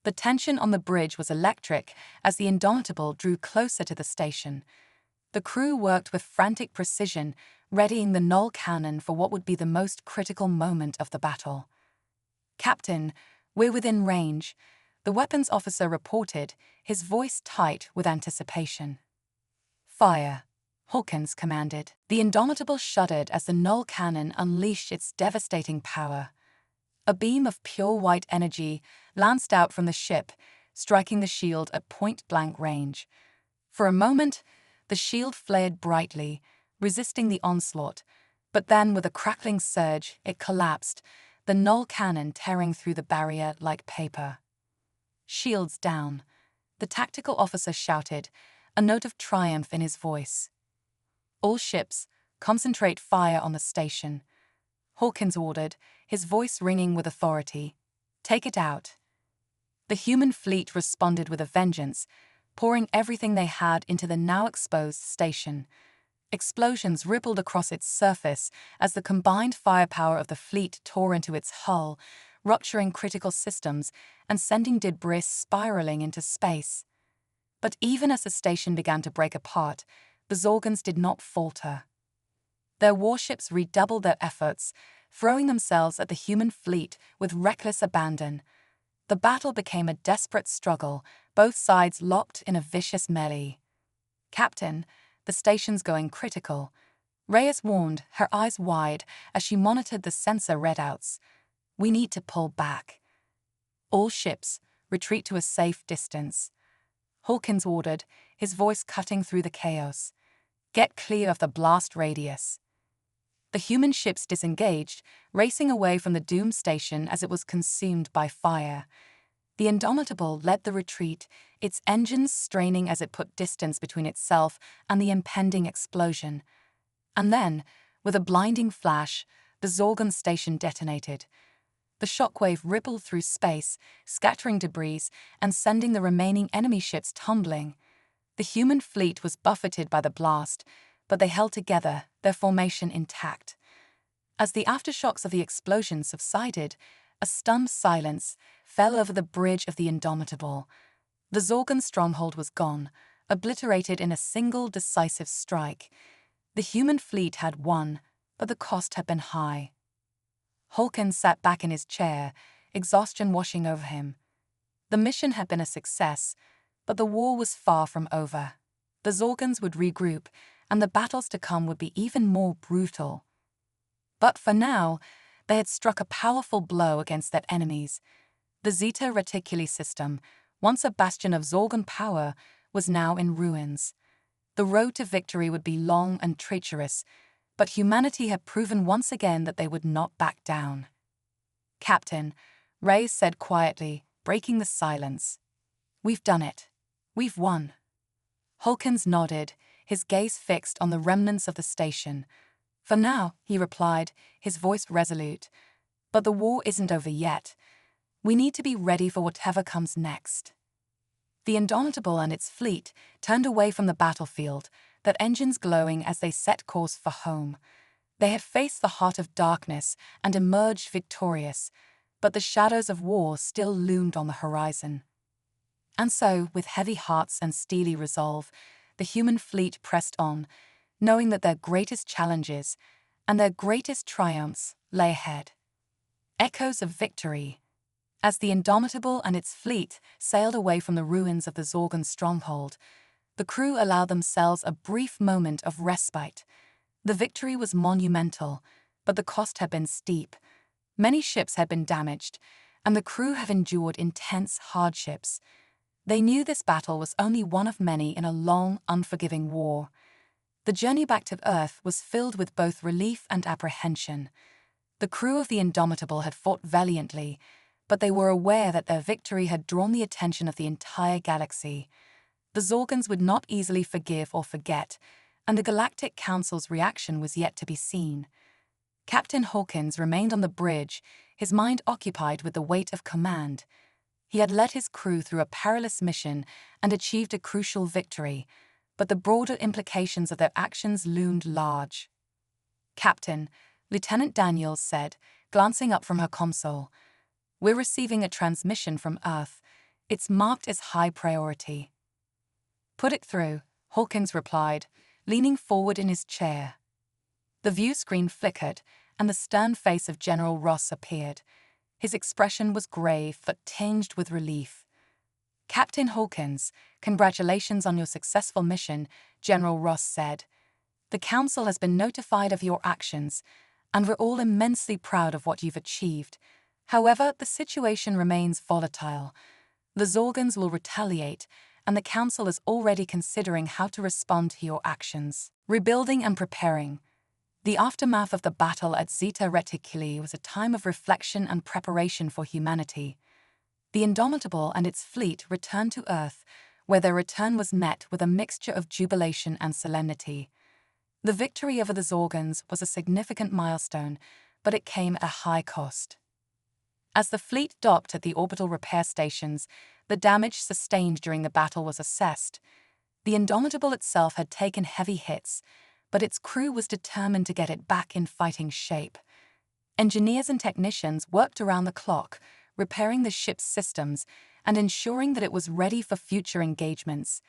The tension on the bridge was electric as the Indomitable drew closer to the station. The crew worked with frantic precision, readying the null cannon for what would be the most critical moment of the battle. Captain, we're within range, the weapons officer reported, his voice tight with anticipation. Fire, Hawkins commanded. The Indomitable shuddered as the null cannon unleashed its devastating power. A beam of pure white energy lanced out from the ship, striking the shield at point-blank range. For a moment, the shield flared brightly, resisting the onslaught, but then with a crackling surge, it collapsed, the null cannon tearing through the barrier like paper. Shields down, the tactical officer shouted, a note of triumph in his voice. All ships, concentrate fire on the station, Hawkins ordered, his voice ringing with authority. Take it out. The human fleet responded with a vengeance, pouring everything they had into the now exposed station. Explosions rippled across its surface as the combined firepower of the fleet tore into its hull, rupturing critical systems and sending debris spiraling into space. But even as the station began to break apart, the Zorgons did not falter. Their warships redoubled their efforts, throwing themselves at the human fleet with reckless abandon. The battle became a desperate struggle, both sides locked in a vicious melee. Captain, the station's going critical, Reyes warned, her eyes wide as she monitored the sensor readouts. We need to pull back. All ships, retreat to a safe distance. Hawkins ordered, his voice cutting through the chaos. Get clear of the blast radius. The human ships disengaged, racing away from the doomed station as it was consumed by fire. The Indomitable led the retreat, its engines straining as it put distance between itself and the impending explosion. And then, with a blinding flash, the Zorgon station detonated. The shockwave rippled through space, scattering debris and sending the remaining enemy ships tumbling. The human fleet was buffeted by the blast, but they held together, their formation intact. As the aftershocks of the explosion subsided, a stunned silence fell over the bridge of the Indomitable. The Zorgon stronghold was gone, obliterated in a single decisive strike. The human fleet had won, but the cost had been high. Hawkins sat back in his chair, exhaustion washing over him. The mission had been a success, but the war was far from over. The Zorgons would regroup, and the battles to come would be even more brutal. But for now, they had struck a powerful blow against their enemies. The Zeta Reticuli system, once a bastion of Zorgon power, was now in ruins. The road to victory would be long and treacherous, But humanity had proven once again that they would not back down. "Captain," Reyes said quietly, breaking the silence. "We've done it. We've won." Hawkins nodded, his gaze fixed on the remnants of the station. "For now," he replied, his voice resolute. "But the war isn't over yet. We need to be ready for whatever comes next." The Indomitable and its fleet turned away from the battlefield, their engines glowing as they set course for home. They had faced the heart of darkness and emerged victorious, but the shadows of war still loomed on the horizon. And so, with heavy hearts and steely resolve, the human fleet pressed on, knowing that their greatest challenges and their greatest triumphs lay ahead. Echoes of victory. As the Indomitable and its fleet sailed away from the ruins of the Zorgon stronghold, the crew allowed themselves a brief moment of respite. The victory was monumental, but the cost had been steep. Many ships had been damaged, and the crew had endured intense hardships. They knew this battle was only one of many in a long, unforgiving war. The journey back to Earth was filled with both relief and apprehension. The crew of the Indomitable had fought valiantly, but they were aware that their victory had drawn the attention of the entire galaxy. The Zorgons would not easily forgive or forget, and the Galactic Council's reaction was yet to be seen. Captain Hawkins remained on the bridge, his mind occupied with the weight of command. He had led his crew through a perilous mission and achieved a crucial victory, but the broader implications of their actions loomed large. "Captain," Lieutenant Daniels said, glancing up from her console, "we're receiving a transmission from Earth. It's marked as high priority." "Put it through," Hawkins replied, leaning forward in his chair. The view screen flickered, and the stern face of General Ross appeared. His expression was grave but tinged with relief. "Captain Hawkins, congratulations on your successful mission," General Ross said. "The Council has been notified of your actions, and we're all immensely proud of what you've achieved. However, the situation remains volatile. The Zorgons will retaliate, and the Council is already considering how to respond to your actions." Rebuilding and preparing. The aftermath of the battle at Zeta Reticuli was a time of reflection and preparation for humanity. The Indomitable and its fleet returned to Earth, where their return was met with a mixture of jubilation and solemnity. The victory over the Zorgons was a significant milestone, but it came at a high cost. As the fleet docked at the orbital repair stations, the damage sustained during the battle was assessed. The Indomitable itself had taken heavy hits, but its crew was determined to get it back in fighting shape. Engineers and technicians worked around the clock, repairing the ship's systems and ensuring that it was ready for future engagements.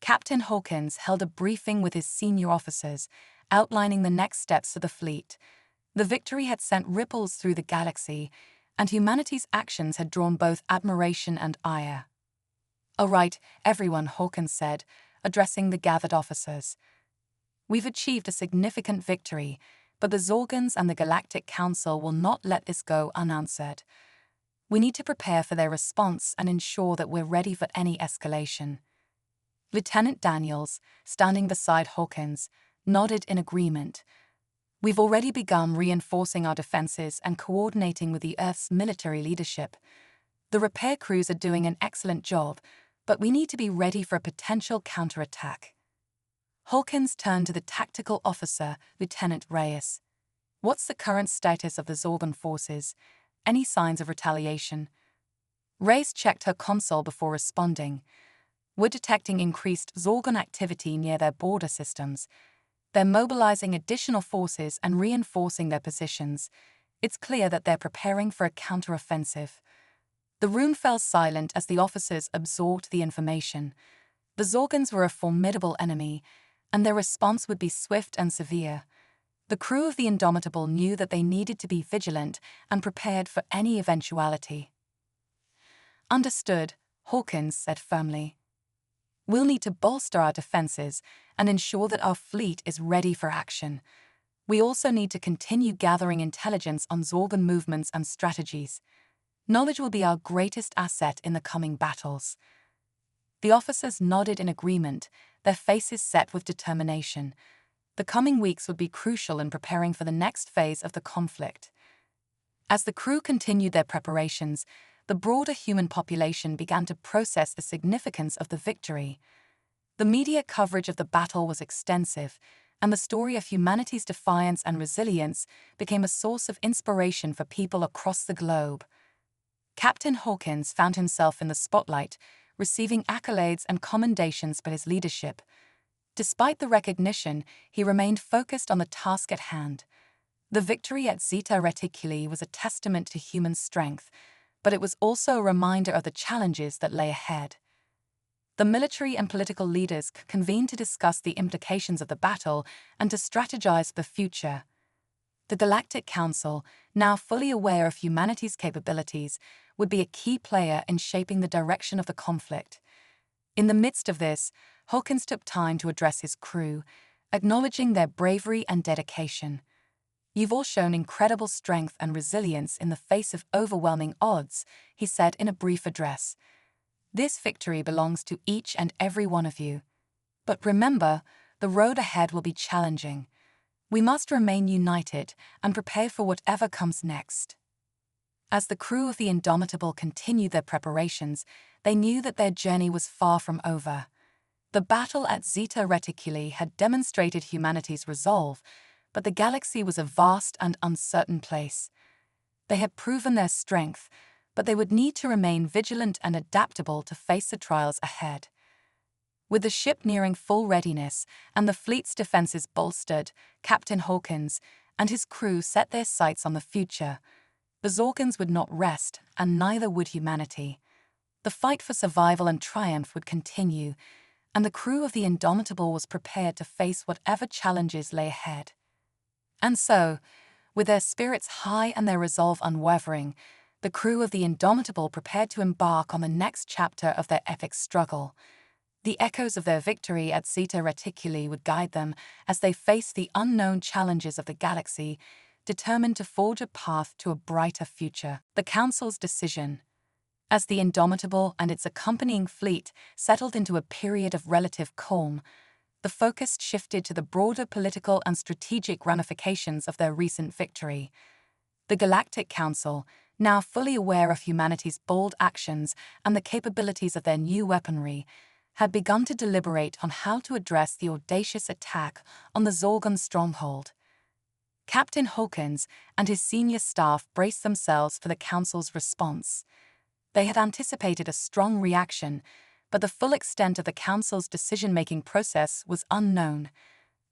Captain Hawkins held a briefing with his senior officers, outlining the next steps of the fleet. The victory had sent ripples through the galaxy, and humanity's actions had drawn both admiration and ire. "All right, everyone," Hawkins said, addressing the gathered officers. "We've achieved a significant victory, but the Zorgons and the Galactic Council will not let this go unanswered. We need to prepare for their response and ensure that we're ready for any escalation." Lieutenant Daniels, standing beside Hawkins, nodded in agreement. "We've already begun reinforcing our defenses and coordinating with the Earth's military leadership. The repair crews are doing an excellent job, but we need to be ready for a potential counterattack." Hawkins turned to the tactical officer, Lieutenant Reyes. "What's the current status of the Zorgon forces? Any signs of retaliation?" Reyes checked her console before responding. "We're detecting increased Zorgon activity near their border systems. They're mobilizing additional forces and reinforcing their positions. It's clear that they're preparing for a counteroffensive." The room fell silent as the officers absorbed the information. The Zorgons were a formidable enemy, and their response would be swift and severe. The crew of the Indomitable knew that they needed to be vigilant and prepared for any eventuality. "Understood," Hawkins said firmly. "We'll need to bolster our defenses and ensure that our fleet is ready for action. We also need to continue gathering intelligence on Zorgon movements and strategies. Knowledge will be our greatest asset in the coming battles." The officers nodded in agreement, their faces set with determination. The coming weeks would be crucial in preparing for the next phase of the conflict. As the crew continued their preparations, the broader human population began to process the significance of the victory. The media coverage of the battle was extensive, and the story of humanity's defiance and resilience became a source of inspiration for people across the globe. Captain Hawkins found himself in the spotlight, receiving accolades and commendations for his leadership. Despite the recognition, he remained focused on the task at hand. The victory at Zeta Reticuli was a testament to human strength, but it was also a reminder of the challenges that lay ahead. The military and political leaders convened to discuss the implications of the battle and to strategize for the future. The Galactic Council, now fully aware of humanity's capabilities, would be a key player in shaping the direction of the conflict. In the midst of this, Hawkins took time to address his crew, acknowledging their bravery and dedication. "You've all shown incredible strength and resilience in the face of overwhelming odds," he said in a brief address. "This victory belongs to each and every one of you. But remember, the road ahead will be challenging. We must remain united and prepare for whatever comes next." As the crew of the Indomitable continued their preparations, they knew that their journey was far from over. The battle at Zeta Reticuli had demonstrated humanity's resolve, but the galaxy was a vast and uncertain place. They had proven their strength, but they would need to remain vigilant and adaptable to face the trials ahead. With the ship nearing full readiness and the fleet's defenses bolstered, Captain Hawkins and his crew set their sights on the future. The Zorgans would not rest, and neither would humanity. The fight for survival and triumph would continue, and the crew of the Indomitable was prepared to face whatever challenges lay ahead. And so, with their spirits high and their resolve unwavering, the crew of the Indomitable prepared to embark on the next chapter of their epic struggle. The echoes of their victory at Zeta Reticuli would guide them as they faced the unknown challenges of the galaxy, determined to forge a path to a brighter future. The Council's decision. As the Indomitable and its accompanying fleet settled into a period of relative calm, the focus shifted to the broader political and strategic ramifications of their recent victory. The Galactic Council, now fully aware of humanity's bold actions and the capabilities of their new weaponry, had begun to deliberate on how to address the audacious attack on the Zorgon stronghold. Captain Hawkins and his senior staff braced themselves for the Council's response. They had anticipated a strong reaction, but the full extent of the Council's decision-making process was unknown.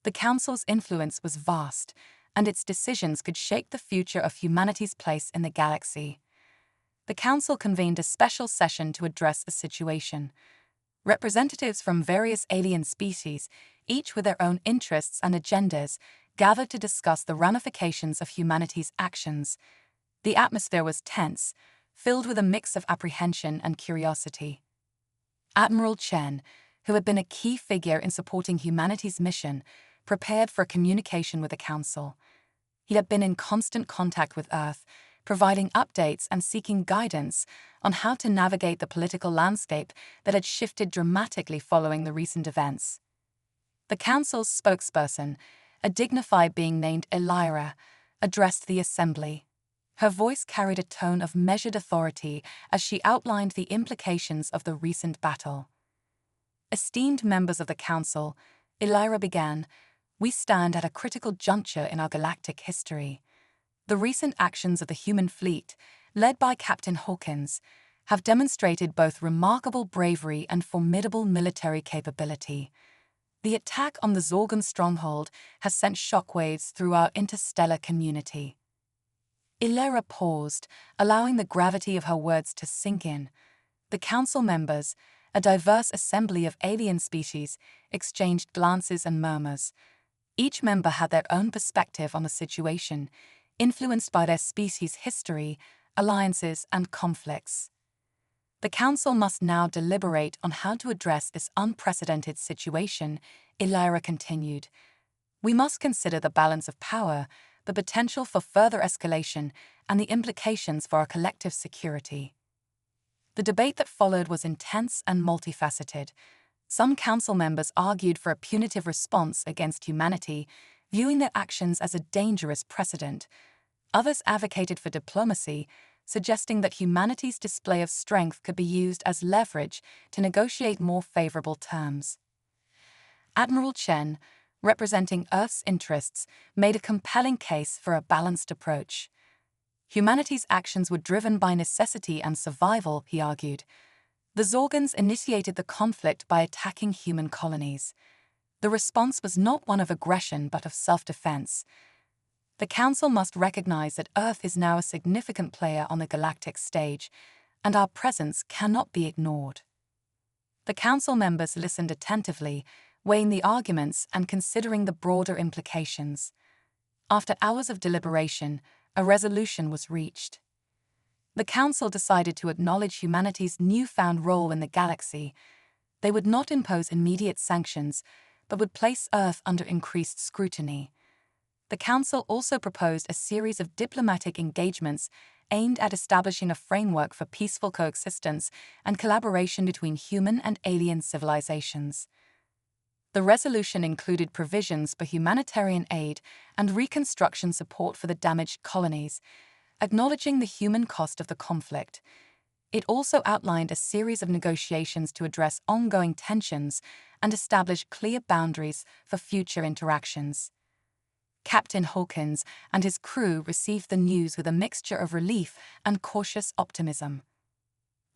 The Council's influence was vast, and its decisions could shape the future of humanity's place in the galaxy. The Council convened a special session to address the situation. Representatives from various alien species, each with their own interests and agendas, gathered to discuss the ramifications of humanity's actions. The atmosphere was tense, filled with a mix of apprehension and curiosity. Admiral Chen, who had been a key figure in supporting humanity's mission, prepared for a communication with the Council. He had been in constant contact with Earth, providing updates and seeking guidance on how to navigate the political landscape that had shifted dramatically following the recent events. The Council's spokesperson, a dignified being named Elira, addressed the Assembly. Her voice carried a tone of measured authority as she outlined the implications of the recent battle. "Esteemed members of the Council," Elira began, "we stand at a critical juncture in our galactic history. The recent actions of the human fleet, led by Captain Hawkins, have demonstrated both remarkable bravery and formidable military capability. The attack on the Zorgon stronghold has sent shockwaves through our interstellar community." Elira paused, allowing the gravity of her words to sink in. The Council members, a diverse assembly of alien species, exchanged glances and murmurs. Each member had their own perspective on the situation, influenced by their species' history, alliances, and conflicts. The Council must now deliberate on how to address this unprecedented situation, Elira continued. "We must consider the balance of power, the potential for further escalation, and the implications for our collective security." The debate that followed was intense and multifaceted. Some council members argued for a punitive response against humanity, viewing their actions as a dangerous precedent. Others advocated for diplomacy, suggesting that humanity's display of strength could be used as leverage to negotiate more favorable terms. Admiral Chen, representing Earth's interests, made a compelling case for a balanced approach. Humanity's actions were driven by necessity and survival, he argued. The Zorgans initiated the conflict by attacking human colonies. The response was not one of aggression but of self-defense. The Council must recognize that Earth is now a significant player on the galactic stage, and our presence cannot be ignored. The Council members listened attentively, weighing the arguments and considering the broader implications. After hours of deliberation, a resolution was reached. The Council decided to acknowledge humanity's newfound role in the galaxy. They would not impose immediate sanctions, but would place Earth under increased scrutiny. The Council also proposed a series of diplomatic engagements aimed at establishing a framework for peaceful coexistence and collaboration between human and alien civilizations. The resolution included provisions for humanitarian aid and reconstruction support for the damaged colonies, acknowledging the human cost of the conflict. It also outlined a series of negotiations to address ongoing tensions and establish clear boundaries for future interactions. Captain Hawkins and his crew received the news with a mixture of relief and cautious optimism.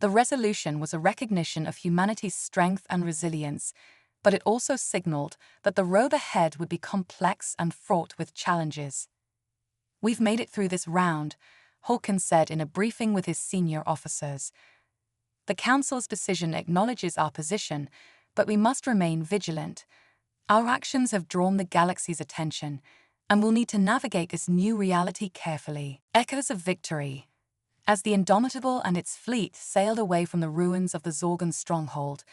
The resolution was a recognition of humanity's strength and resilience, but it also signaled that the road ahead would be complex and fraught with challenges. "We've made it through this round," Hawkins said in a briefing with his senior officers. "The Council's decision acknowledges our position, but we must remain vigilant. Our actions have drawn the galaxy's attention, and we'll need to navigate this new reality carefully." Echoes of victory. As the Indomitable and its fleet sailed away from the ruins of the Zorgan stronghold,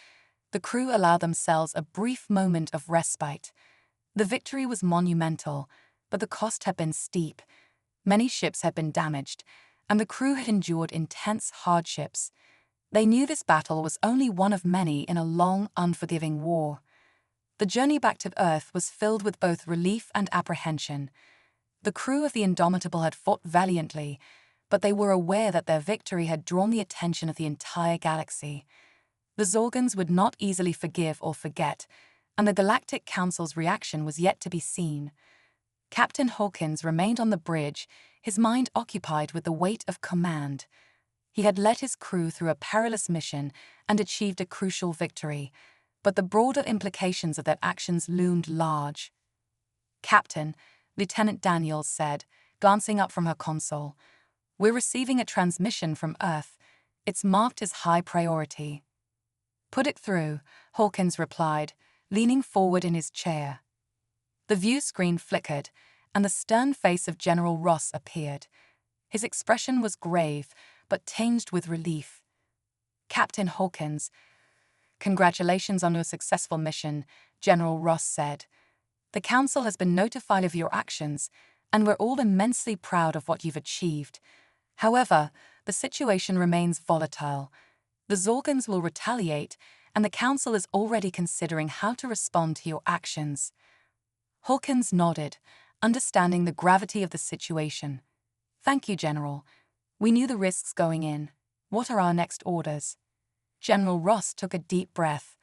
the crew allowed themselves a brief moment of respite. The victory was monumental, but the cost had been steep. Many ships had been damaged, and the crew had endured intense hardships. They knew this battle was only one of many in a long, unforgiving war. The journey back to Earth was filled with both relief and apprehension. The crew of the Indomitable had fought valiantly, but they were aware that their victory had drawn the attention of the entire galaxy. The Zorgans would not easily forgive or forget, and the Galactic Council's reaction was yet to be seen. Captain Hawkins remained on the bridge, his mind occupied with the weight of command. He had led his crew through a perilous mission and achieved a crucial victory, but the broader implications of their actions loomed large. "Captain," Lieutenant Daniels said, glancing up from her console, "we're receiving a transmission from Earth. It's marked as high priority." "Put it through," Hawkins replied, leaning forward in his chair. The view screen flickered, and the stern face of General Ross appeared. His expression was grave, but tinged with relief. "Captain Hawkins, congratulations on your successful mission," General Ross said. "The Council has been notified of your actions, and we're all immensely proud of what you've achieved. However, the situation remains volatile. The Zorgans will retaliate, and the Council is already considering how to respond to your actions." Hawkins nodded, understanding the gravity of the situation. "Thank you, General. We knew the risks going in. What are our next orders?" General Ross took a deep breath.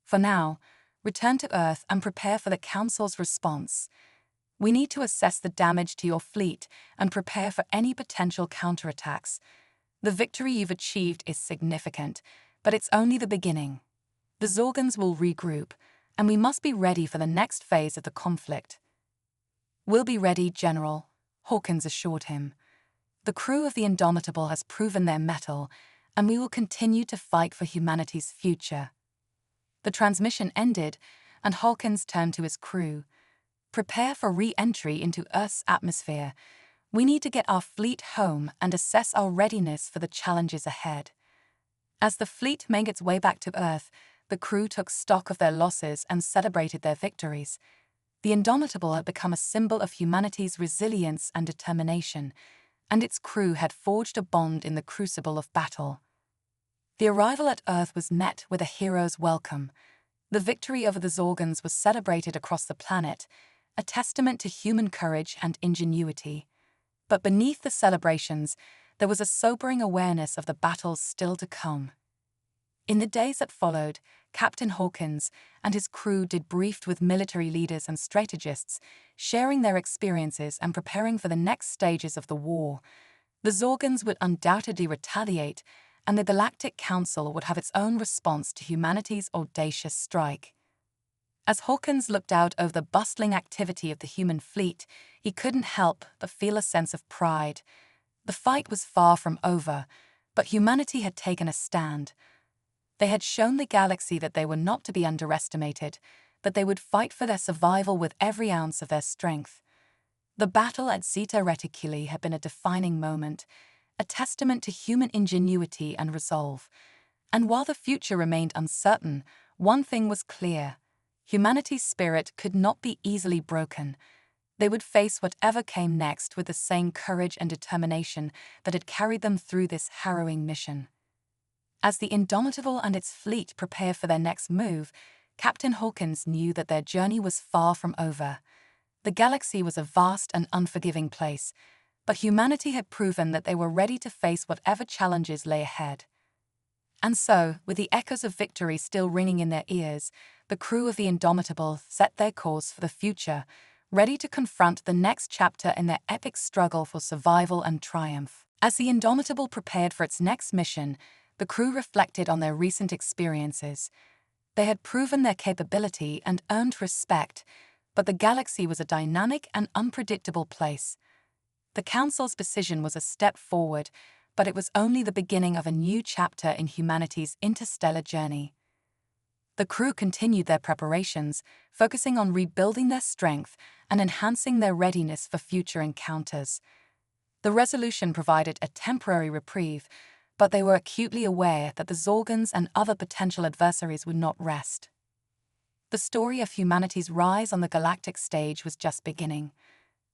"For now, return to Earth and prepare for the Council's response. We need to assess the damage to your fleet and prepare for any potential counterattacks. The victory you've achieved is significant, but it's only the beginning. The Zorgans will regroup, and we must be ready for the next phase of the conflict." "We'll be ready, General," Hawkins assured him. "The crew of the Indomitable has proven their mettle, and we will continue to fight for humanity's future." The transmission ended, and Hawkins turned to his crew. "Prepare for re-entry into Earth's atmosphere. We need to get our fleet home and assess our readiness for the challenges ahead." As the fleet made its way back to Earth, the crew took stock of their losses and celebrated their victories. The Indomitable had become a symbol of humanity's resilience and determination, and its crew had forged a bond in the crucible of battle. The arrival at Earth was met with a hero's welcome. The victory over the Zorgans was celebrated across the planet, a testament to human courage and ingenuity. But beneath the celebrations, there was a sobering awareness of the battles still to come. In the days that followed, Captain Hawkins and his crew debriefed with military leaders and strategists, sharing their experiences and preparing for the next stages of the war. The Zorgans would undoubtedly retaliate, and the Galactic Council would have its own response to humanity's audacious strike. As Hawkins looked out over the bustling activity of the human fleet, he couldn't help but feel a sense of pride. The fight was far from over, but humanity had taken a stand. They had shown the galaxy that they were not to be underestimated, that they would fight for their survival with every ounce of their strength. The battle at Zeta Reticuli had been a defining moment, a testament to human ingenuity and resolve. And while the future remained uncertain, one thing was clear: humanity's spirit could not be easily broken. They would face whatever came next with the same courage and determination that had carried them through this harrowing mission. As the Indomitable and its fleet prepared for their next move, Captain Hawkins knew that their journey was far from over. The galaxy was a vast and unforgiving place, but humanity had proven that they were ready to face whatever challenges lay ahead. And so, with the echoes of victory still ringing in their ears, the crew of the Indomitable set their course for the future, ready to confront the next chapter in their epic struggle for survival and triumph. As the Indomitable prepared for its next mission, the crew reflected on their recent experiences. They had proven their capability and earned respect, but the galaxy was a dynamic and unpredictable place. The Council's decision was a step forward, but it was only the beginning of a new chapter in humanity's interstellar journey. The crew continued their preparations, focusing on rebuilding their strength and enhancing their readiness for future encounters. The resolution provided a temporary reprieve, but they were acutely aware that the Zorgans and other potential adversaries would not rest. The story of humanity's rise on the galactic stage was just beginning.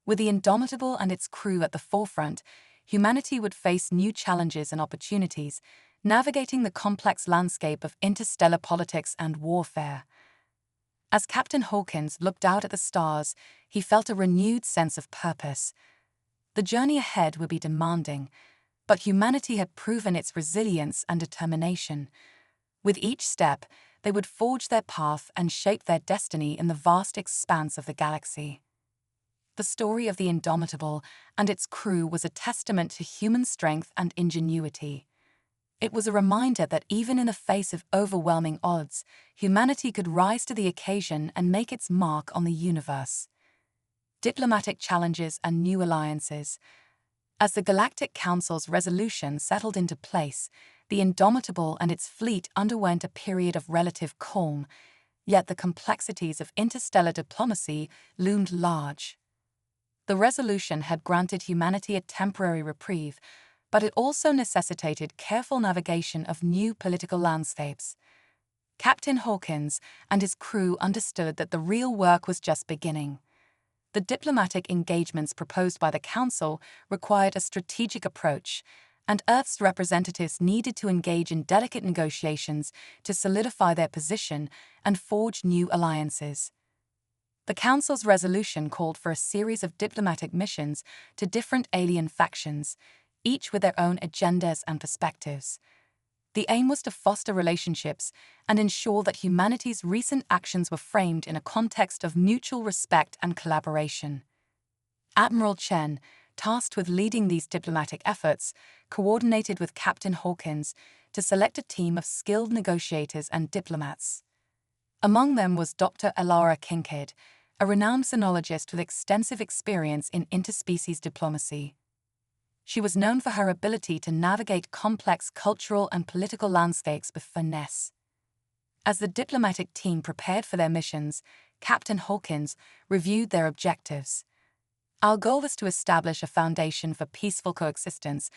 With the Indomitable and its crew at the forefront, humanity would face new challenges and opportunities, navigating the complex landscape of interstellar politics and warfare. As Captain Hawkins looked out at the stars, he felt a renewed sense of purpose. The journey ahead would be demanding, but humanity had proven its resilience and determination. With each step, they would forge their path and shape their destiny in the vast expanse of the galaxy. The story of the Indomitable and its crew was a testament to human strength and ingenuity. It was a reminder that even in the face of overwhelming odds, humanity could rise to the occasion and make its mark on the universe. Diplomatic challenges and new alliances. As the Galactic Council's resolution settled into place, the Indomitable and its fleet underwent a period of relative calm, yet the complexities of interstellar diplomacy loomed large. The resolution had granted humanity a temporary reprieve, but it also necessitated careful navigation of new political landscapes. Captain Hawkins and his crew understood that the real work was just beginning. The diplomatic engagements proposed by the Council required a strategic approach, and Earth's representatives needed to engage in delicate negotiations to solidify their position and forge new alliances. The Council's resolution called for a series of diplomatic missions to different alien factions, each with their own agendas and perspectives. The aim was to foster relationships and ensure that humanity's recent actions were framed in a context of mutual respect and collaboration. Admiral Chen, tasked with leading these diplomatic efforts, coordinated with Captain Hawkins to select a team of skilled negotiators and diplomats. Among them was Dr. Elara Kincaid, a renowned xenologist with extensive experience in interspecies diplomacy. She was known for her ability to navigate complex cultural and political landscapes with finesse. As the diplomatic team prepared for their missions, Captain Hawkins reviewed their objectives. Our goal is to establish a foundation for peaceful coexistence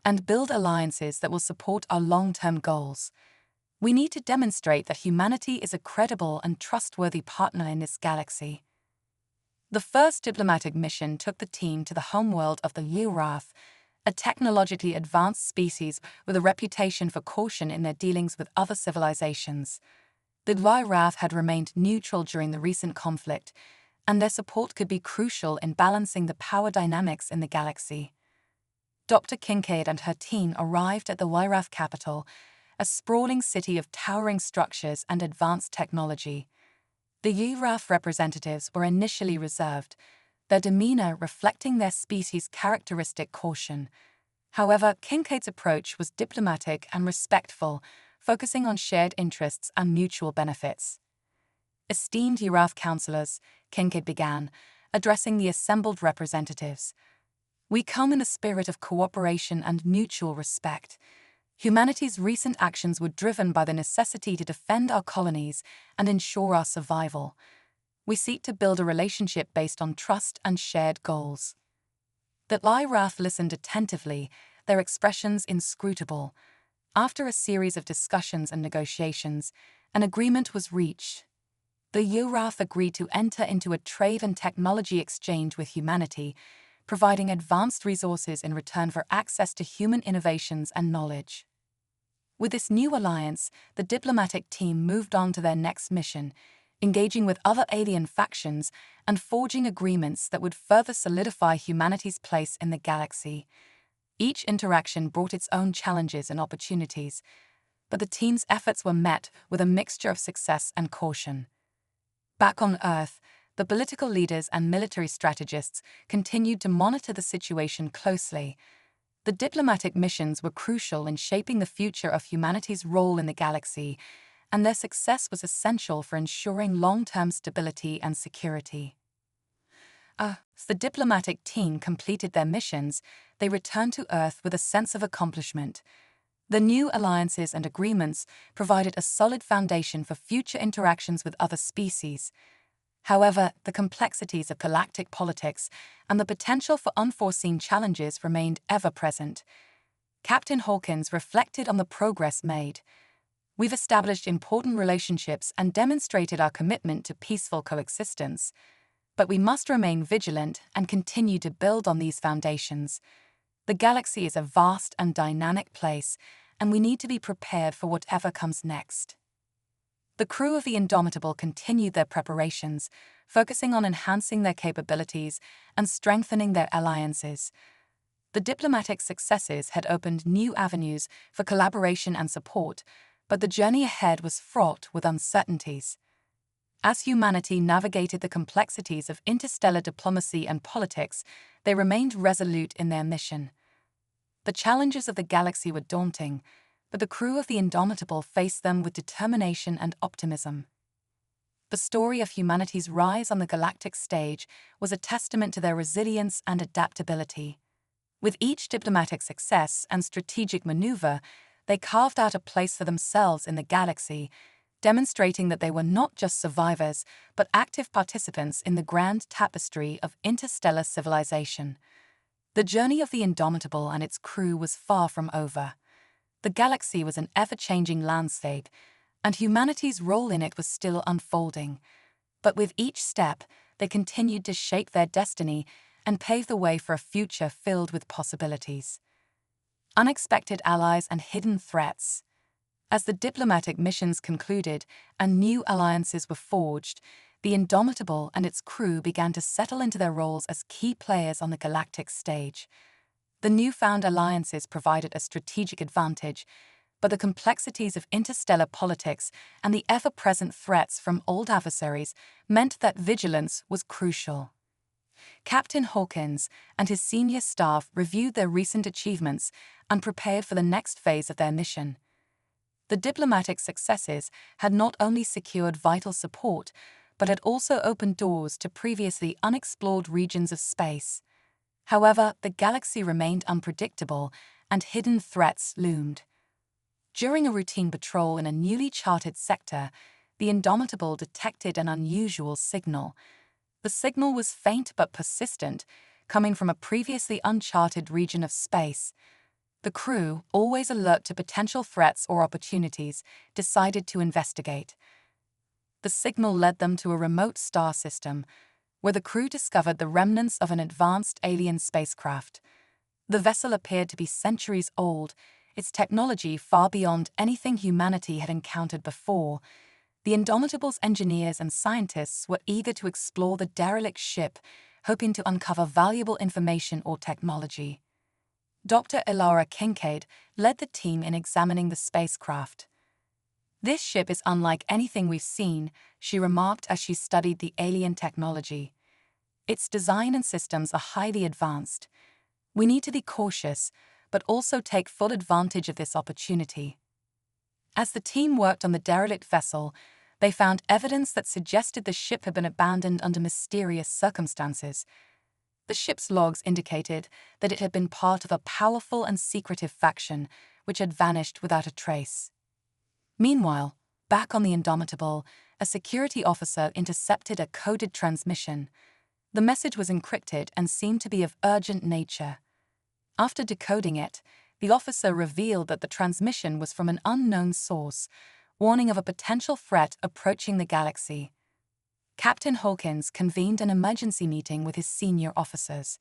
and build alliances that will support our long-term goals. We need to demonstrate that humanity is a credible and trustworthy partner in this galaxy. The first diplomatic mission took the team to the homeworld of the Lurath, a technologically advanced species with a reputation for caution in their dealings with other civilizations. The URAF had remained neutral during the recent conflict, and their support could be crucial in balancing the power dynamics in the galaxy. Dr. Kincaid and her team arrived at the URAF capital, a sprawling city of towering structures and advanced technology. The URAF representatives were initially reserved, their demeanor reflecting their species' characteristic caution. However, Kincaid's approach was diplomatic and respectful, focusing on shared interests and mutual benefits. Esteemed URAF councillors, Kincaid began, addressing the assembled representatives. We come in a spirit of cooperation and mutual respect. Humanity's recent actions were driven by the necessity to defend our colonies and ensure our survival. We seek to build a relationship based on trust and shared goals. The URAF listened attentively, their expressions inscrutable. After a series of discussions and negotiations, an agreement was reached. The URAF agreed to enter into a trade and technology exchange with humanity, providing advanced resources in return for access to human innovations and knowledge. With this new alliance, the diplomatic team moved on to their next mission, engaging with other alien factions and forging agreements that would further solidify humanity's place in the galaxy. Each interaction brought its own challenges and opportunities, but the team's efforts were met with a mixture of success and caution. Back on Earth, the political leaders and military strategists continued to monitor the situation closely. The diplomatic missions were crucial in shaping the future of humanity's role in the galaxy, and their success was essential for ensuring long-term stability and security. As the diplomatic team completed their missions, they returned to Earth with a sense of accomplishment. The new alliances and agreements provided a solid foundation for future interactions with other species. However, the complexities of galactic politics and the potential for unforeseen challenges remained ever present. Captain Hawkins reflected on the progress made. We've established important relationships and demonstrated our commitment to peaceful coexistence, but we must remain vigilant and continue to build on these foundations. The galaxy is a vast and dynamic place, and we need to be prepared for whatever comes next. The crew of the Indomitable continued their preparations, focusing on enhancing their capabilities and strengthening their alliances. The diplomatic successes had opened new avenues for collaboration and support, but the journey ahead was fraught with uncertainties. As humanity navigated the complexities of interstellar diplomacy and politics, they remained resolute in their mission. The challenges of the galaxy were daunting, but the crew of the Indomitable faced them with determination and optimism. The story of humanity's rise on the galactic stage was a testament to their resilience and adaptability. With each diplomatic success and strategic maneuver, they carved out a place for themselves in the galaxy, demonstrating that they were not just survivors, but active participants in the grand tapestry of interstellar civilization. The journey of the Indomitable and its crew was far from over. The galaxy was an ever-changing landscape, and humanity's role in it was still unfolding. But with each step, they continued to shape their destiny and pave the way for a future filled with possibilities. Unexpected allies and hidden threats. As the diplomatic missions concluded and new alliances were forged, the Indomitable and its crew began to settle into their roles as key players on the galactic stage. The newfound alliances provided a strategic advantage, but the complexities of interstellar politics and the ever-present threats from old adversaries meant that vigilance was crucial. Captain Hawkins and his senior staff reviewed their recent achievements and prepared for the next phase of their mission. The diplomatic successes had not only secured vital support, but had also opened doors to previously unexplored regions of space. However, the galaxy remained unpredictable, and hidden threats loomed. During a routine patrol in a newly charted sector, the Indomitable detected an unusual signal. The signal was faint but persistent, coming from a previously uncharted region of space. The crew, always alert to potential threats or opportunities, decided to investigate. The signal led them to a remote star system, where the crew discovered the remnants of an advanced alien spacecraft. The vessel appeared to be centuries old, its technology far beyond anything humanity had encountered before. The Indomitable's engineers and scientists were eager to explore the derelict ship, hoping to uncover valuable information or technology. Dr. Ilara Kincaid led the team in examining the spacecraft. "This ship is unlike anything we've seen," she remarked as she studied the alien technology. "Its design and systems are highly advanced. We need to be cautious, but also take full advantage of this opportunity." As the team worked on the derelict vessel, they found evidence that suggested the ship had been abandoned under mysterious circumstances. The ship's logs indicated that it had been part of a powerful and secretive faction, which had vanished without a trace. Meanwhile, back on the Indomitable, a security officer intercepted a coded transmission. The message was encrypted and seemed to be of urgent nature. After decoding it, the officer revealed that the transmission was from an unknown source, warning of a potential threat approaching the galaxy. Captain Hawkins convened an emergency meeting with his senior officers.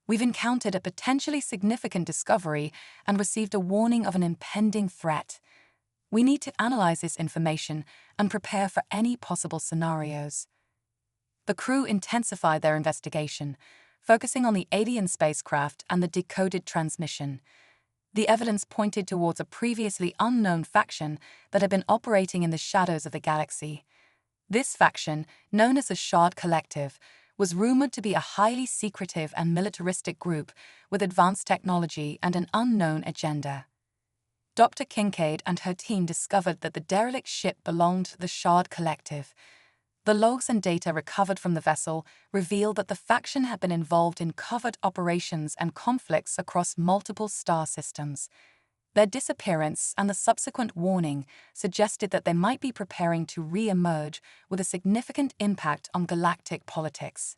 "We've encountered a potentially significant discovery and received a warning of an impending threat. We need to analyze this information and prepare for any possible scenarios." The crew intensified their investigation, focusing on the alien spacecraft and the decoded transmission. The evidence pointed towards a previously unknown faction that had been operating in the shadows of the galaxy. This faction, known as the Shard Collective, was rumored to be a highly secretive and militaristic group with advanced technology and an unknown agenda. Dr. Kincaid and her team discovered that the derelict ship belonged to the Shard Collective. The logs and data recovered from the vessel revealed that the faction had been involved in covert operations and conflicts across multiple star systems. Their disappearance and the subsequent warning suggested that they might be preparing to re-emerge with a significant impact on galactic politics.